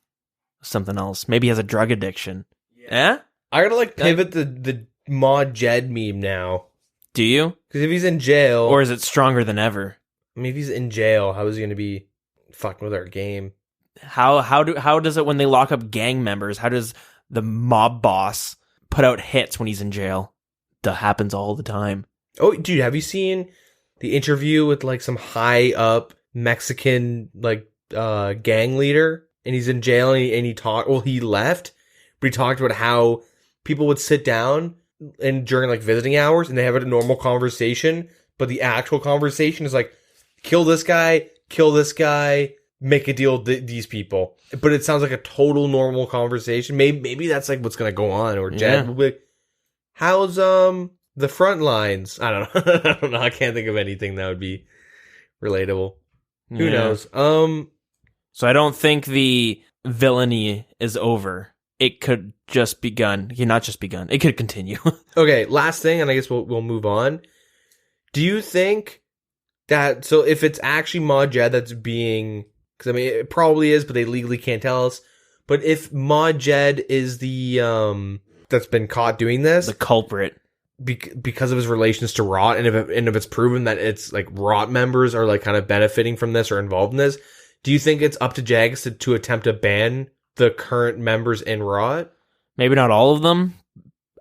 of something else. Maybe he has a drug addiction. Yeah? I gotta like pivot the Mod Jed meme now. Do you? Because if he's in jail... Or is it stronger than ever? I mean, if he's in jail, how is he going to be fucking with our game? How does it when they lock up gang members? How does the mob boss put out hits when he's in jail? That happens all the time. Oh, dude, have you seen the interview with like some high up Mexican like gang leader? And he's in jail and he talked. Well, he left, but he talked about how people would sit down and during like visiting hours and they have a normal conversation, but the actual conversation is like, kill this guy, make a deal with these people. But it sounds like a total normal conversation. Maybe that's like what's gonna go on. Or Jed will be like, how's the front lines? I don't know. I don't know. I can't think of anything that would be relatable. Who knows? So I don't think the villainy is over. It could just begun. Not just begun. It could continue. Okay, last thing, and I guess we'll move on. Do you think that, so if it's actually Mod Jed that's being, because I mean it probably is, but they legally can't tell us. But if Mod Jed is the that's been caught doing this, the culprit, because of his relations to Rot, and if it's proven that it's like Rot members are like kind of benefiting from this or involved in this, do you think it's up to Jagex to attempt to ban the current members in Rot? Maybe not all of them.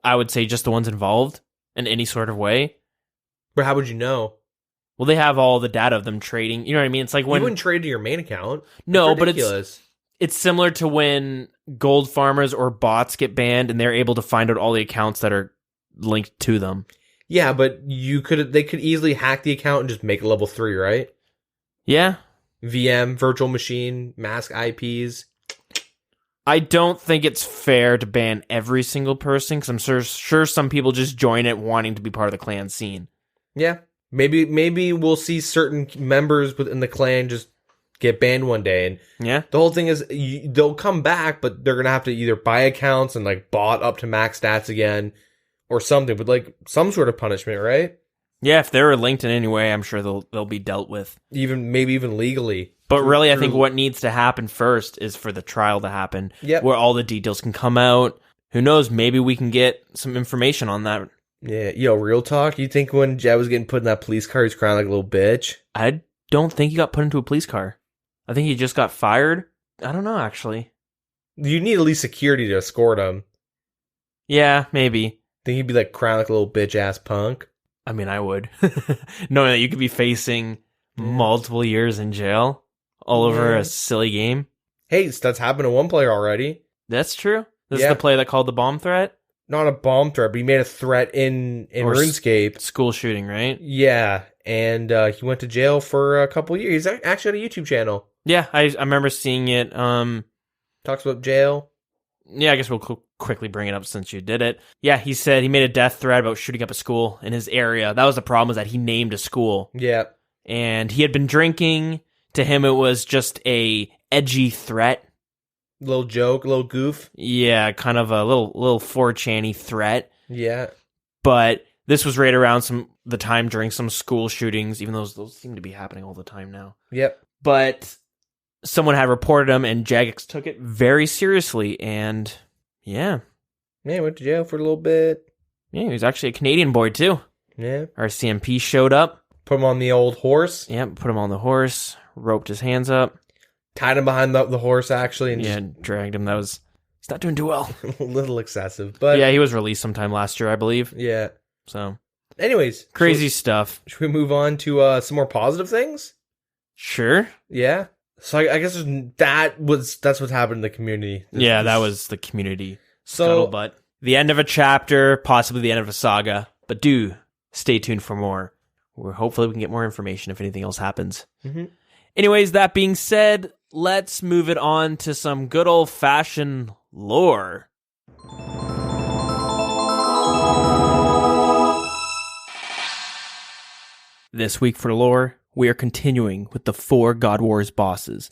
I would say just the ones involved in any sort of way. But how would you know? Well, they have all the data of them trading. You know what I mean? It's like when you wouldn't trade to your main account. No, it's but it's similar to when gold farmers or bots get banned and they're able to find out all the accounts that are linked to them. Yeah, but they could easily hack the account and just make it level 3, right? Yeah. VM, virtual machine, mask IPs. I don't think it's fair to ban every single person, because I'm sure some people just join it wanting to be part of the clan scene. Yeah. Maybe we'll see certain members within the clan just get banned one day. And yeah, the whole thing is they'll come back, but they're going to have to either buy accounts and like bot up to max stats again or something, with like some sort of punishment, right? Yeah, if they're linked in any way, I'm sure they'll be dealt with. Maybe even legally. But really, I think what needs to happen first is for the trial to happen, where all the details can come out. Who knows? Maybe we can get some information on that. Yeah, yo, real talk. You think when Jed was getting put in that police car, he's crying like a little bitch? I don't think he got put into a police car. I think he just got fired. I don't know, actually. You need at least security to escort him. Yeah, maybe. Think he'd be like crying like a little bitch ass punk? I mean, I would. Knowing that you could be facing multiple years in jail all over a silly game. Hey, that's happened to one player already. That's true. This is the player that called the bomb threat? Not a bomb threat, but he made a threat in RuneScape. School shooting, right? Yeah, and he went to jail for a couple years. He's actually on a YouTube channel. Yeah, I remember seeing it. Talks about jail. Yeah, I guess we'll quickly bring it up since you did it. Yeah, he said he made a death threat about shooting up a school in his area. That was the problem, was that he named a school. Yeah. And he had been drinking. To him, it was just a edgy threat. Little joke, little goof. Yeah, kind of a little 4chan-y threat. Yeah. But this was right around the time during some school shootings, even though those seem to be happening all the time now. Yep. But someone had reported him, and Jagex took it very seriously, and yeah. Yeah, he went to jail for a little bit. Yeah, he was actually a Canadian boy, too. Yeah. Our CMP showed up. Put him on the old horse. Yeah, put him on the horse, roped his hands up. Tied him behind the horse, actually. And dragged him. He's not doing too well. A little excessive, but... Yeah, he was released sometime last year, I believe. Yeah. So... Anyways. Crazy stuff. Should we move on to some more positive things? Sure. Yeah. So I guess that's what's happened in the community. That was the community scuttlebutt. The end of a chapter, possibly the end of a saga. But stay tuned for more. Hopefully we can get more information if anything else happens. Mm-hmm. Anyways, that being said, let's move it on to some good old-fashioned lore. This week for lore, we are continuing with the 4 God Wars bosses.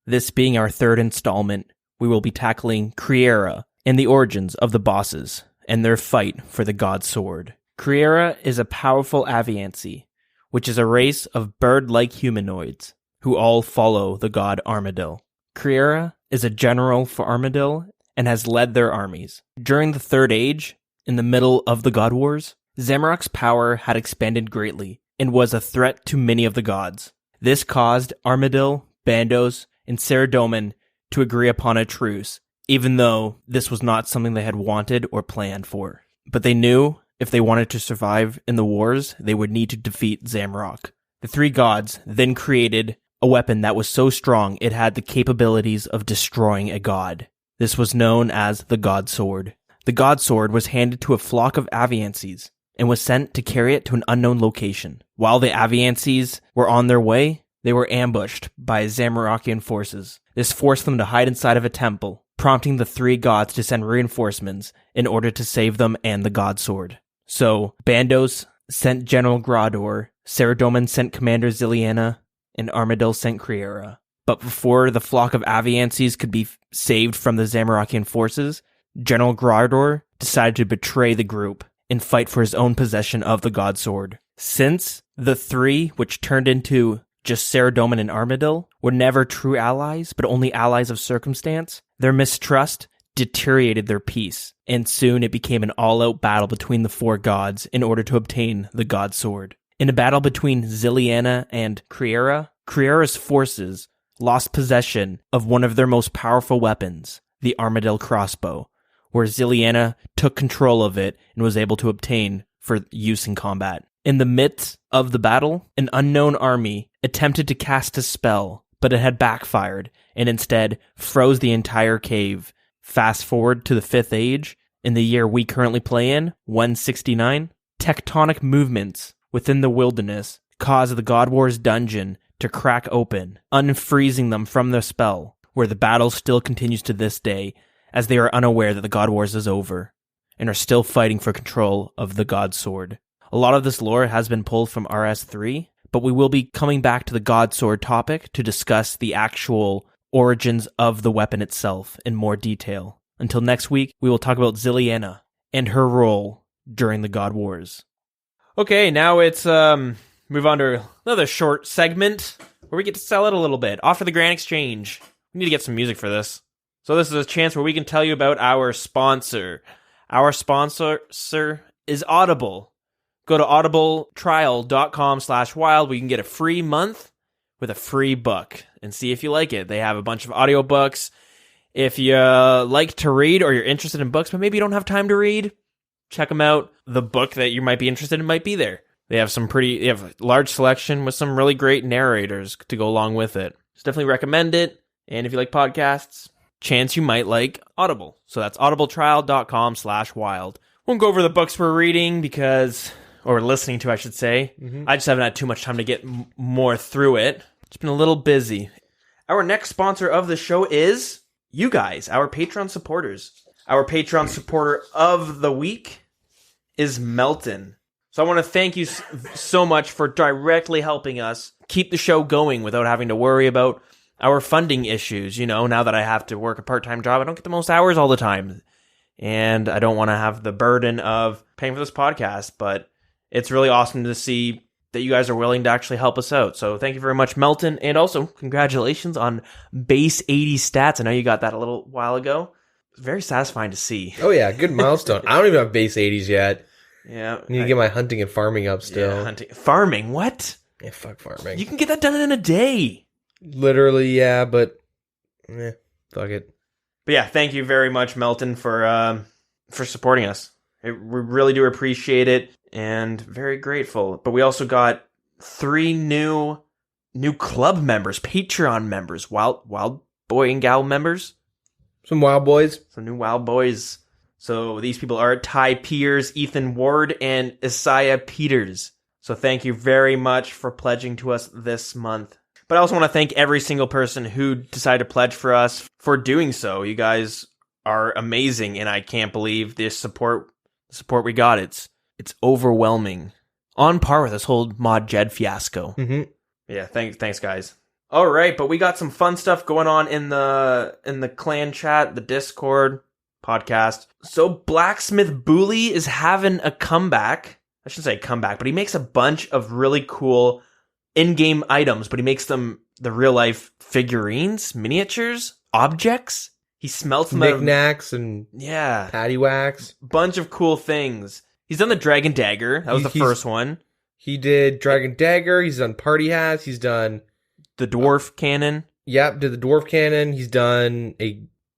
This being our 3rd installment, we will be tackling Kree'arra and the origins of the bosses and their fight for the God Sword. Kree'arra is a powerful Aviancy, which is a race of bird-like humanoids who all follow the god Armadyl. Kree'arra is a general for Armadyl and has led their armies. During the Third Age, in the middle of the God Wars, Zamorak's power had expanded greatly and was a threat to many of the gods. This caused Armadyl, Bandos, and Saradomin to agree upon a truce, even though this was not something they had wanted or planned for. But they knew if they wanted to survive in the wars, they would need to defeat Zamorak. The 3 gods then created a weapon that was so strong it had the capabilities of destroying a god. This was known as the God Sword. The God Sword was handed to a flock of Aviancies and was sent to carry it to an unknown location. While the Aviancies were on their way, they were ambushed by Zamorakian forces. This forced them to hide inside of a temple, prompting the 3 gods to send reinforcements in order to save them and the God Sword. So, Bandos sent General Grador, Saradomin sent Commander Ziliana, and Armadyl sent Kree'arra. But before the flock of Aviancies could be saved from the Zamorakian forces, General Grador decided to betray the group and fight for his own possession of the God Sword. Since the 3, which turned into just Saradomin and Armadyl, were never true allies, but only allies of circumstance, their mistrust deteriorated their peace, and soon it became an all-out battle between the 4 gods in order to obtain the God Sword. In a battle between Ziliana and Kree'arra, Kree'arra's forces lost possession of one of their most powerful weapons, the Armadyl crossbow, where Ziliana took control of it and was able to obtain for use in combat. In the midst of the battle, an unknown army attempted to cast a spell, but it had backfired and instead froze the entire cave. Fast forward to the 5th Age, in the year we currently play in, 169, tectonic movements within the wilderness caused the God Wars dungeon to crack open, unfreezing them from the spell, where the battle still continues to this day, as they are unaware that the God Wars is over, and are still fighting for control of the God Sword. A lot of this lore has been pulled from RS3, but we will be coming back to the God Sword topic to discuss the actual origins of the weapon itself in more detail. Until next week, we will talk about Ziliana and her role during the God Wars. Okay, now it's move on to another short segment where we get to sell it a little bit. Offer the Grand Exchange. We need to get some music for this. So this is a chance where we can tell you about our sponsor. Our sponsor is Audible. Go to audibletrial.com/wild where you can get a free month with a free book and see if you like it. They have a bunch of audiobooks. If you like to read or you're interested in books, but maybe you don't have time to read, check them out. The book that you might be interested in might be there. They have they have a large selection with some really great narrators to go along with it. So definitely recommend it. And if you like podcasts, chance you might like Audible. So that's audibletrial.com/wild. Won't go over the books we're reading or listening to, I should say. Mm-hmm. I just haven't had too much time to get more through it. It's been a little busy. Our next sponsor of the show is you guys, our Patreon supporters. Our Patreon supporter of the week is Melton. So I want to thank you so much for directly helping us keep the show going without having to worry about our funding issues. You know, now that I have to work a part-time job, I don't get the most hours all the time. And I don't want to have the burden of paying for this podcast, but it's really awesome to see that you guys are willing to actually help us out. So thank you very much, Melton. And also, congratulations on base 80 stats. I know you got that a little while ago. It's very satisfying to see. Oh, yeah. Good milestone. I don't even have base 80s yet. Yeah. I need to get my hunting and farming up still. Yeah, farming? What? Yeah, fuck farming. You can get that done in a day. Literally, yeah, but fuck it. But yeah, thank you very much, Melton, for supporting us. We really do appreciate it and very grateful. But we also got 3 new club members, Patreon members, Wild Boy and Gal members. Some wild boys. Some new wild boys. So these people are Ty Piers, Ethan Ward, and Isaiah Peters. So thank you very much for pledging to us this month. But I also want to thank every single person who decided to pledge for us for doing so. You guys are amazing, and I can't believe the support we got. It's overwhelming. On par with this whole Mod Jed fiasco. Mm-hmm. Yeah, thanks guys. All right, but we got some fun stuff going on in the clan chat, the Discord podcast. So Blacksmith Bhooley is having a comeback. I shouldn't say comeback, but he makes a bunch of really cool in-game items, but he makes them the real-life figurines, miniatures, objects. He smelts them knickknacks and yeah, paddywhacks. Bunch of cool things. He's done the Dragon Dagger. That was the first one. He did Dragon Dagger. He's done party hats. He's done the Dwarf Cannon. Yep, did the Dwarf Cannon. He's done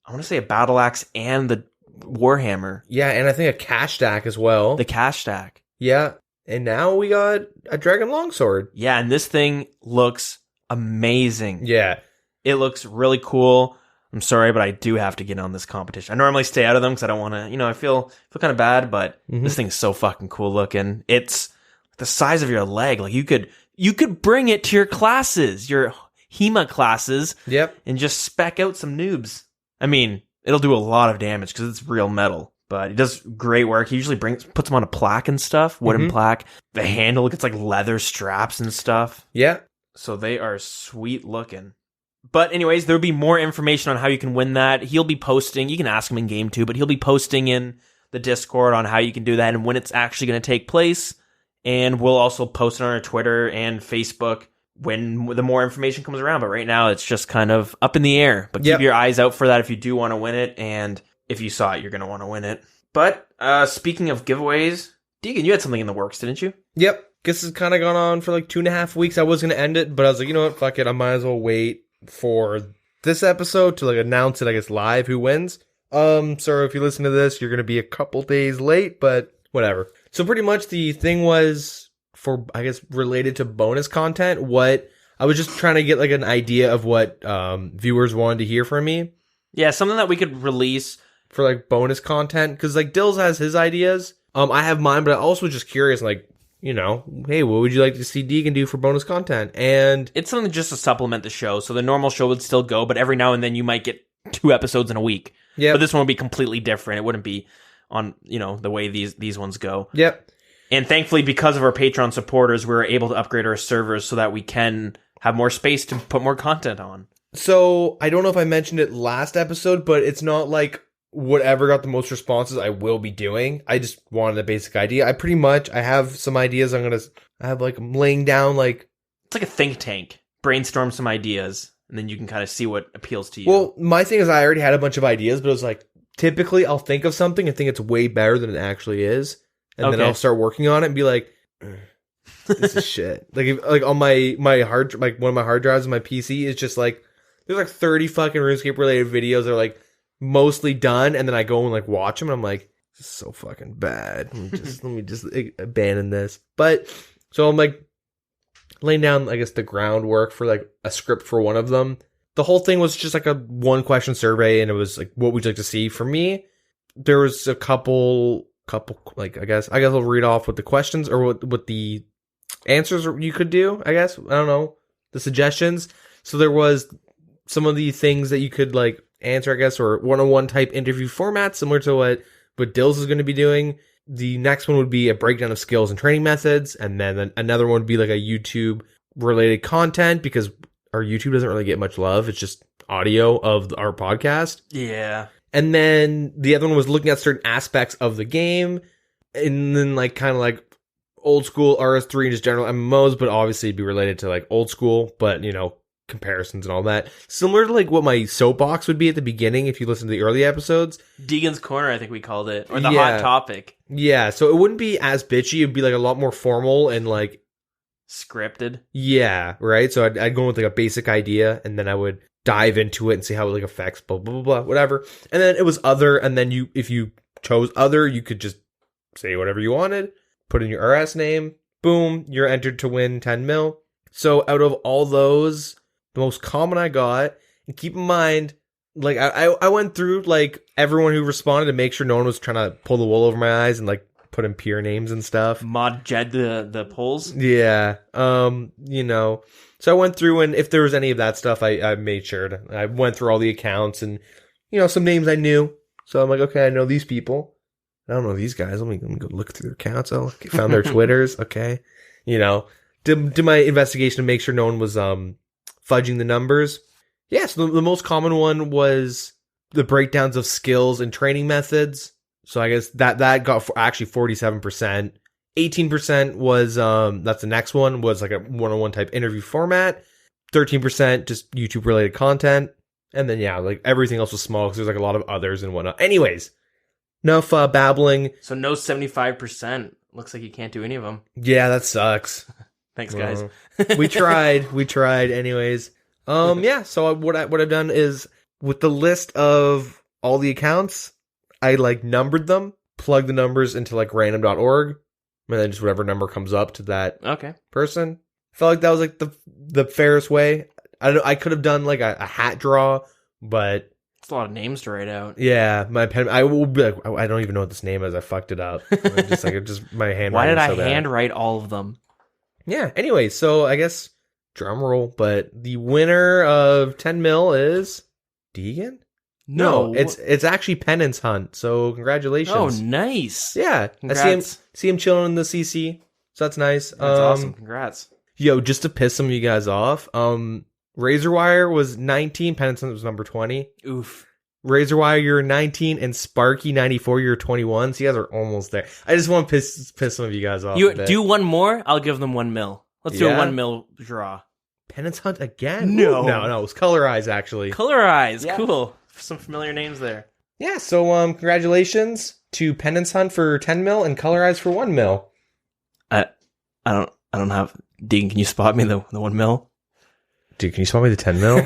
I want to say a Battle Axe and the Warhammer. Yeah, and I think a Cash Stack as well. The Cash Stack. Yeah, and now we got a Dragon Longsword. Yeah, and this thing looks amazing. Yeah. It looks really cool. I'm sorry, but I do have to get on this competition. I normally stay out of them because I don't want to, I feel kind of bad, but this thing's so fucking cool looking. It's the size of your leg. Like you could bring it to your classes, your HEMA classes. Yep. And just spec out some noobs. I mean, it'll do a lot of damage because it's real metal, but it does great work. He usually puts them on a plaque and stuff, wooden plaque. The handle gets like leather straps and stuff. Yeah. So they are sweet looking. But anyways, there'll be more information on how you can win that. He'll be posting. You can ask him in game too, but he'll be posting in the Discord on how you can do that and when it's actually going to take place. And we'll also post it on our Twitter and Facebook when the more information comes around. But right now, it's just kind of up in the air. But keep your eyes out for that if you do want to win it. And if you saw it, you're going to want to win it. But speaking of giveaways, Deagin, you had something in the works, didn't you? Yep. Guess it's kind of gone on for like 2.5 weeks. I was going to end it, but I was like, you know what? Fuck it. I might as well wait for this episode to like announce it, I guess, live who wins. So if you listen to this, you're going to be a couple days late, but whatever. So pretty much the thing was for, I guess, related to bonus content. What I was just trying to get like an idea of what viewers wanted to hear from me. Yeah, something that we could release for like bonus content. Because like Dills has his ideas. I have mine, but I also was just curious, like, hey, what would you like to see Deagin do for bonus content? And it's something just to supplement the show. So the normal show would still go, but every now and then you might get 2 episodes in a week. Yeah. But this one would be completely different. It wouldn't be on, the way these ones go. Yep. And thankfully, because of our Patreon supporters, we were able to upgrade our servers so that we can have more space to put more content on. So I don't know if I mentioned it last episode, but it's not like whatever got the most responses I will be doing. I just wanted a basic idea. I have some ideas. I'm laying down like... It's like a think tank. Brainstorm some ideas, and then you can kind of see what appeals to you. Well, my thing is I already had a bunch of ideas, but it was like, typically I'll think of something and think it's way better than it actually is. And then I'll start working on it and be like, this is shit. Like on my hard, like one of my hard drives on my PC is just like, there's like 30 fucking RuneScape related videos that are like, mostly done, and then I go and like watch them and I'm like, this is so fucking bad. Let me just abandon this. But so I'm like laying down, I guess, the groundwork for like a script for one of them. The whole thing was just like a 1-question survey, and it was like, what would you like to see? For me, there was a couple like I guess I'll read off what the questions or what the answers you could do, I guess. I don't know, the suggestions. So there was some of the things that you could like answer, I guess, or one-on-one type interview format, similar to what Dills is going to be doing. The next one would be a breakdown of skills and training methods, and then another one would be like a YouTube related content, because our YouTube doesn't really get much love. It's just audio of our podcast. Yeah. And then the other one was looking at certain aspects of the game, and then like kind of like old school RS3 and just general MMOs, but obviously it'd be related to like old school, but comparisons and all that. Similar to like what my soapbox would be at the beginning if you listen to the early episodes. Deagin's Corner, I think we called it. Or the hot topic. Yeah, so it wouldn't be as bitchy. It'd be like a lot more formal and like... scripted. Yeah, right? So I'd go with like a basic idea, and then I would dive into it and see how it like affects blah, blah, blah, blah, whatever. And then it was other, and then if you chose other, you could just say whatever you wanted, put in your RS name, boom, you're entered to win 10 mil. So out of all those... the most common I got, and keep in mind, like I went through like everyone who responded to make sure no one was trying to pull the wool over my eyes and like put in peer names and stuff. Mod Jed the polls. Yeah. You know, so I went through, and if there was any of that stuff, I made sure to, I went through all the accounts, and you know, some names I knew. So I'm like, okay, I know these people. I don't know these guys. Let me go look through their accounts. Oh, okay, found their Twitters. Okay. You know, did my investigation to make sure no one was fudging the numbers. Yes, the most common one was the breakdowns of skills and training methods. So I guess that got actually 47%. 18% was that's the next one, was like a one-on-one type interview format. 13% just YouTube related content. And then yeah, like everything else was small because there's like a lot of others and whatnot. Anyways, enough babbling. So no 75%. Looks like you can't do any of them. Yeah, that sucks. Thanks, guys. We tried. Anyways, yeah. So what I've done is with the list of all the accounts, I like numbered them, plugged the numbers into like random.org, and then just whatever number comes up to that person. I felt like that was like the fairest way. I don't know, I could have done like a hat draw, but it's a lot of names to write out. Yeah, my pen. I will be like, I don't even know what this name is. I fucked it up. Just my handwriting. Why did I so handwrite all of them? Yeah. Anyway, so I guess drum roll, but the winner of 10 mil is Deagin. No, it's actually Penance Hunt. So congratulations. Oh, nice. Yeah, congrats. I see him chilling in the CC. So that's nice. That's awesome. Congrats. Yo, just to piss some of you guys off, Razorwire was 19, Penance Hunt was number 20. Oof. Razorwire, you're 19, and Sparky 94, you're 21. So you guys are almost there. I just want to piss some of you guys off. You do one more, I'll give them 1 mil. Let's do a 1 mil draw. Penance Hunt again? No. Ooh, no, it was Color Eyes, actually. Color Eyes, yeah. Cool. Some familiar names there. Yeah, so congratulations to Penance Hunt for 10 mil and Color Eyes for 1 mil. I don't have Deagin, can you spot me the 1 mil? Dude, can you spot me the 10 mil?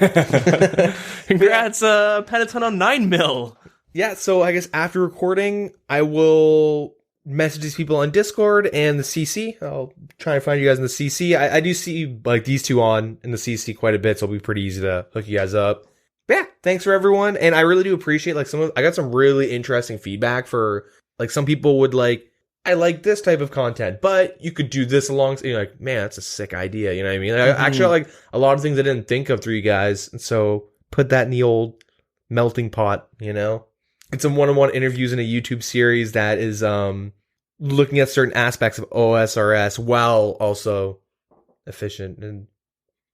Congrats, Penance Hunt on 9 mil. Yeah, so I guess after recording, I will message these people on Discord and the CC. I'll try and find you guys in the CC. I do see like these two on in the CC quite a bit, so it'll be pretty easy to hook you guys up. But yeah, thanks for everyone. And I really do appreciate like I got some really interesting feedback for like some people would like, I like this type of content, but you could do this alongside. You're like, man, that's a sick idea. You know what I mean? Like, actually, like a lot of things I didn't think of through you guys. And so put that in the old melting pot, you know? It's some one-on-one interviews in a YouTube series that is looking at certain aspects of OSRS while also efficient and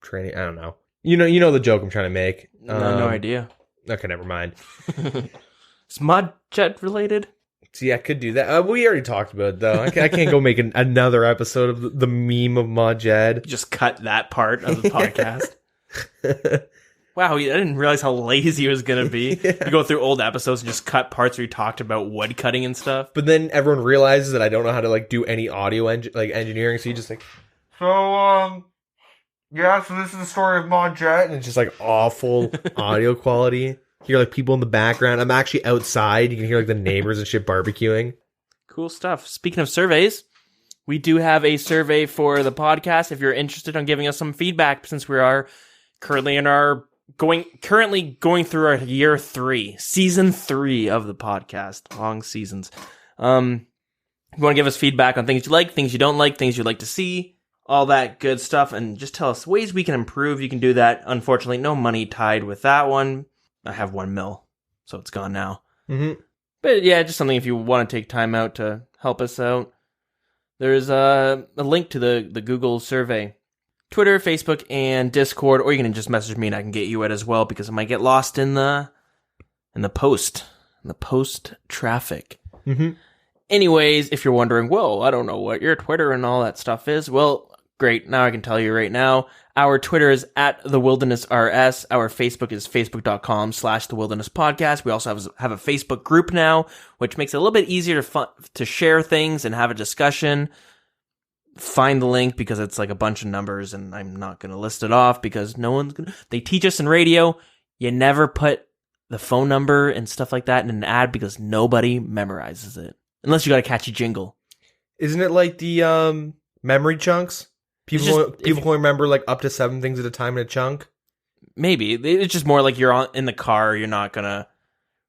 training. I don't know. You know the joke I'm trying to make. No idea. Okay, never mind. Is Mod Jet related? So yeah, I could do that. We already talked about it, though. I can't go make another episode of the meme of Mod Jed. Just cut that part of the podcast. Wow, I didn't realize how lazy it was going to be. Yeah. You go through old episodes and just cut parts where you talked about wood cutting and stuff. But then everyone realizes that I don't know how to like do any audio engineering, so you just like, yeah, so this is the story of Mod Jet, and it's just like awful audio quality. Hear like people in the background. I'm actually outside. You can hear like the neighbors and shit barbecuing. Cool stuff. Speaking of surveys, we do have a survey for the podcast. If you're interested in giving us some feedback, since we are currently going through our year 3, season 3 of the podcast, long seasons. If you want to give us feedback on things you like, things you don't like, things you'd like to see, all that good stuff, and just tell us ways we can improve, you can do that. Unfortunately, no money tied with that one. I have 1 mil, so it's gone now. Mm-hmm. But yeah, just something if you want to take time out to help us out. There's a link to the Google survey. Twitter, Facebook, and Discord, or you can just message me and I can get you it as well, because it might get lost in the post traffic. Mm-hmm. Anyways, if you're wondering, whoa, I don't know what your Twitter and all that stuff is, well, great, now I can tell you right now. Our Twitter is @TheWildernessRS. Our Facebook is facebook.com/TheWildernessPodcast. We also have a Facebook group now, which makes it a little bit easier to share things and have a discussion. Find the link because it's like a bunch of numbers and I'm not going to list it off because no one's going to... They teach us in radio, you never put the phone number and stuff like that in an ad because nobody memorizes it. Unless you got a catchy jingle. Isn't it like the memory chunks? People can remember like up to 7 things at a time in a chunk. maybe. It's just more like you're in the car. You're not going to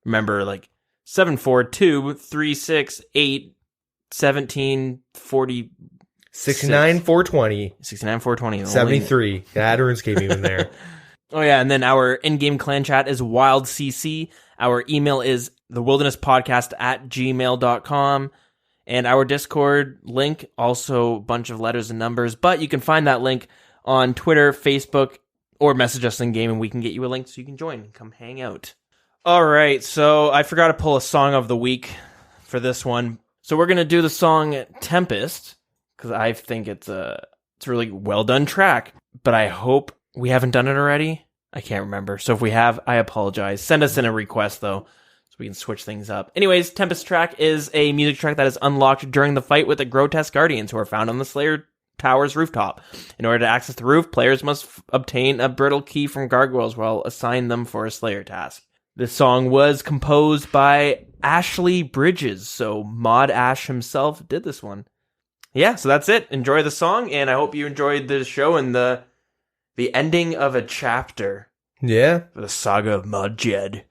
remember like 742-368-1740. 69,420. 69,420. 73. That RuneScape even there. Oh, yeah. And then our in-game clan chat is WildCC. Our email is thewilderness.podcast@gmail.com. And our Discord link, also a bunch of letters and numbers. But you can find that link on Twitter, Facebook, or message us in game, and we can get you a link so you can join and come hang out. All right. So I forgot to pull a song of the week for this one. So we're going to do the song Tempest, because I think it's a really well done track. But I hope we haven't done it already. I can't remember. So if we have, I apologize. Send us in a request, though, so we can switch things up. Anyways, Tempest track is a music track that is unlocked during the fight with the grotesque guardians who are found on the Slayer Tower's rooftop. In order to access the roof, players must obtain a brittle key from gargoyles while assign them for a Slayer task. This song was composed by Ashleigh Bridges, so Mod Ash himself did this one. Yeah, so that's it. Enjoy the song, and I hope you enjoyed the show and the ending of a chapter. Yeah. For the Saga of Mod Jed.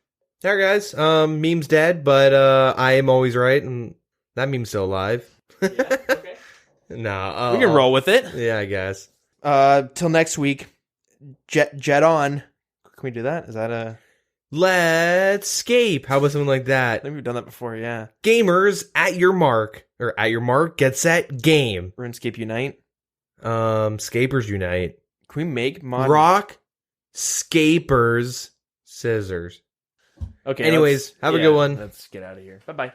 Alright, guys. Meme's dead, but I am always right, and that meme's still alive. Yeah, okay. Nah. We can roll with it. Yeah, I guess. Till next week. Jet on. Can we do that? Is that a... Let's scape. How about something like that? I think we've done that before, yeah. Gamers, at your mark. Or at your mark, get set, game. RuneScape Unite. Scapers Unite. Can we make mod... Rock, scapers, scissors. Okay. Anyways, have a good one. Let's get out of here. Bye-bye.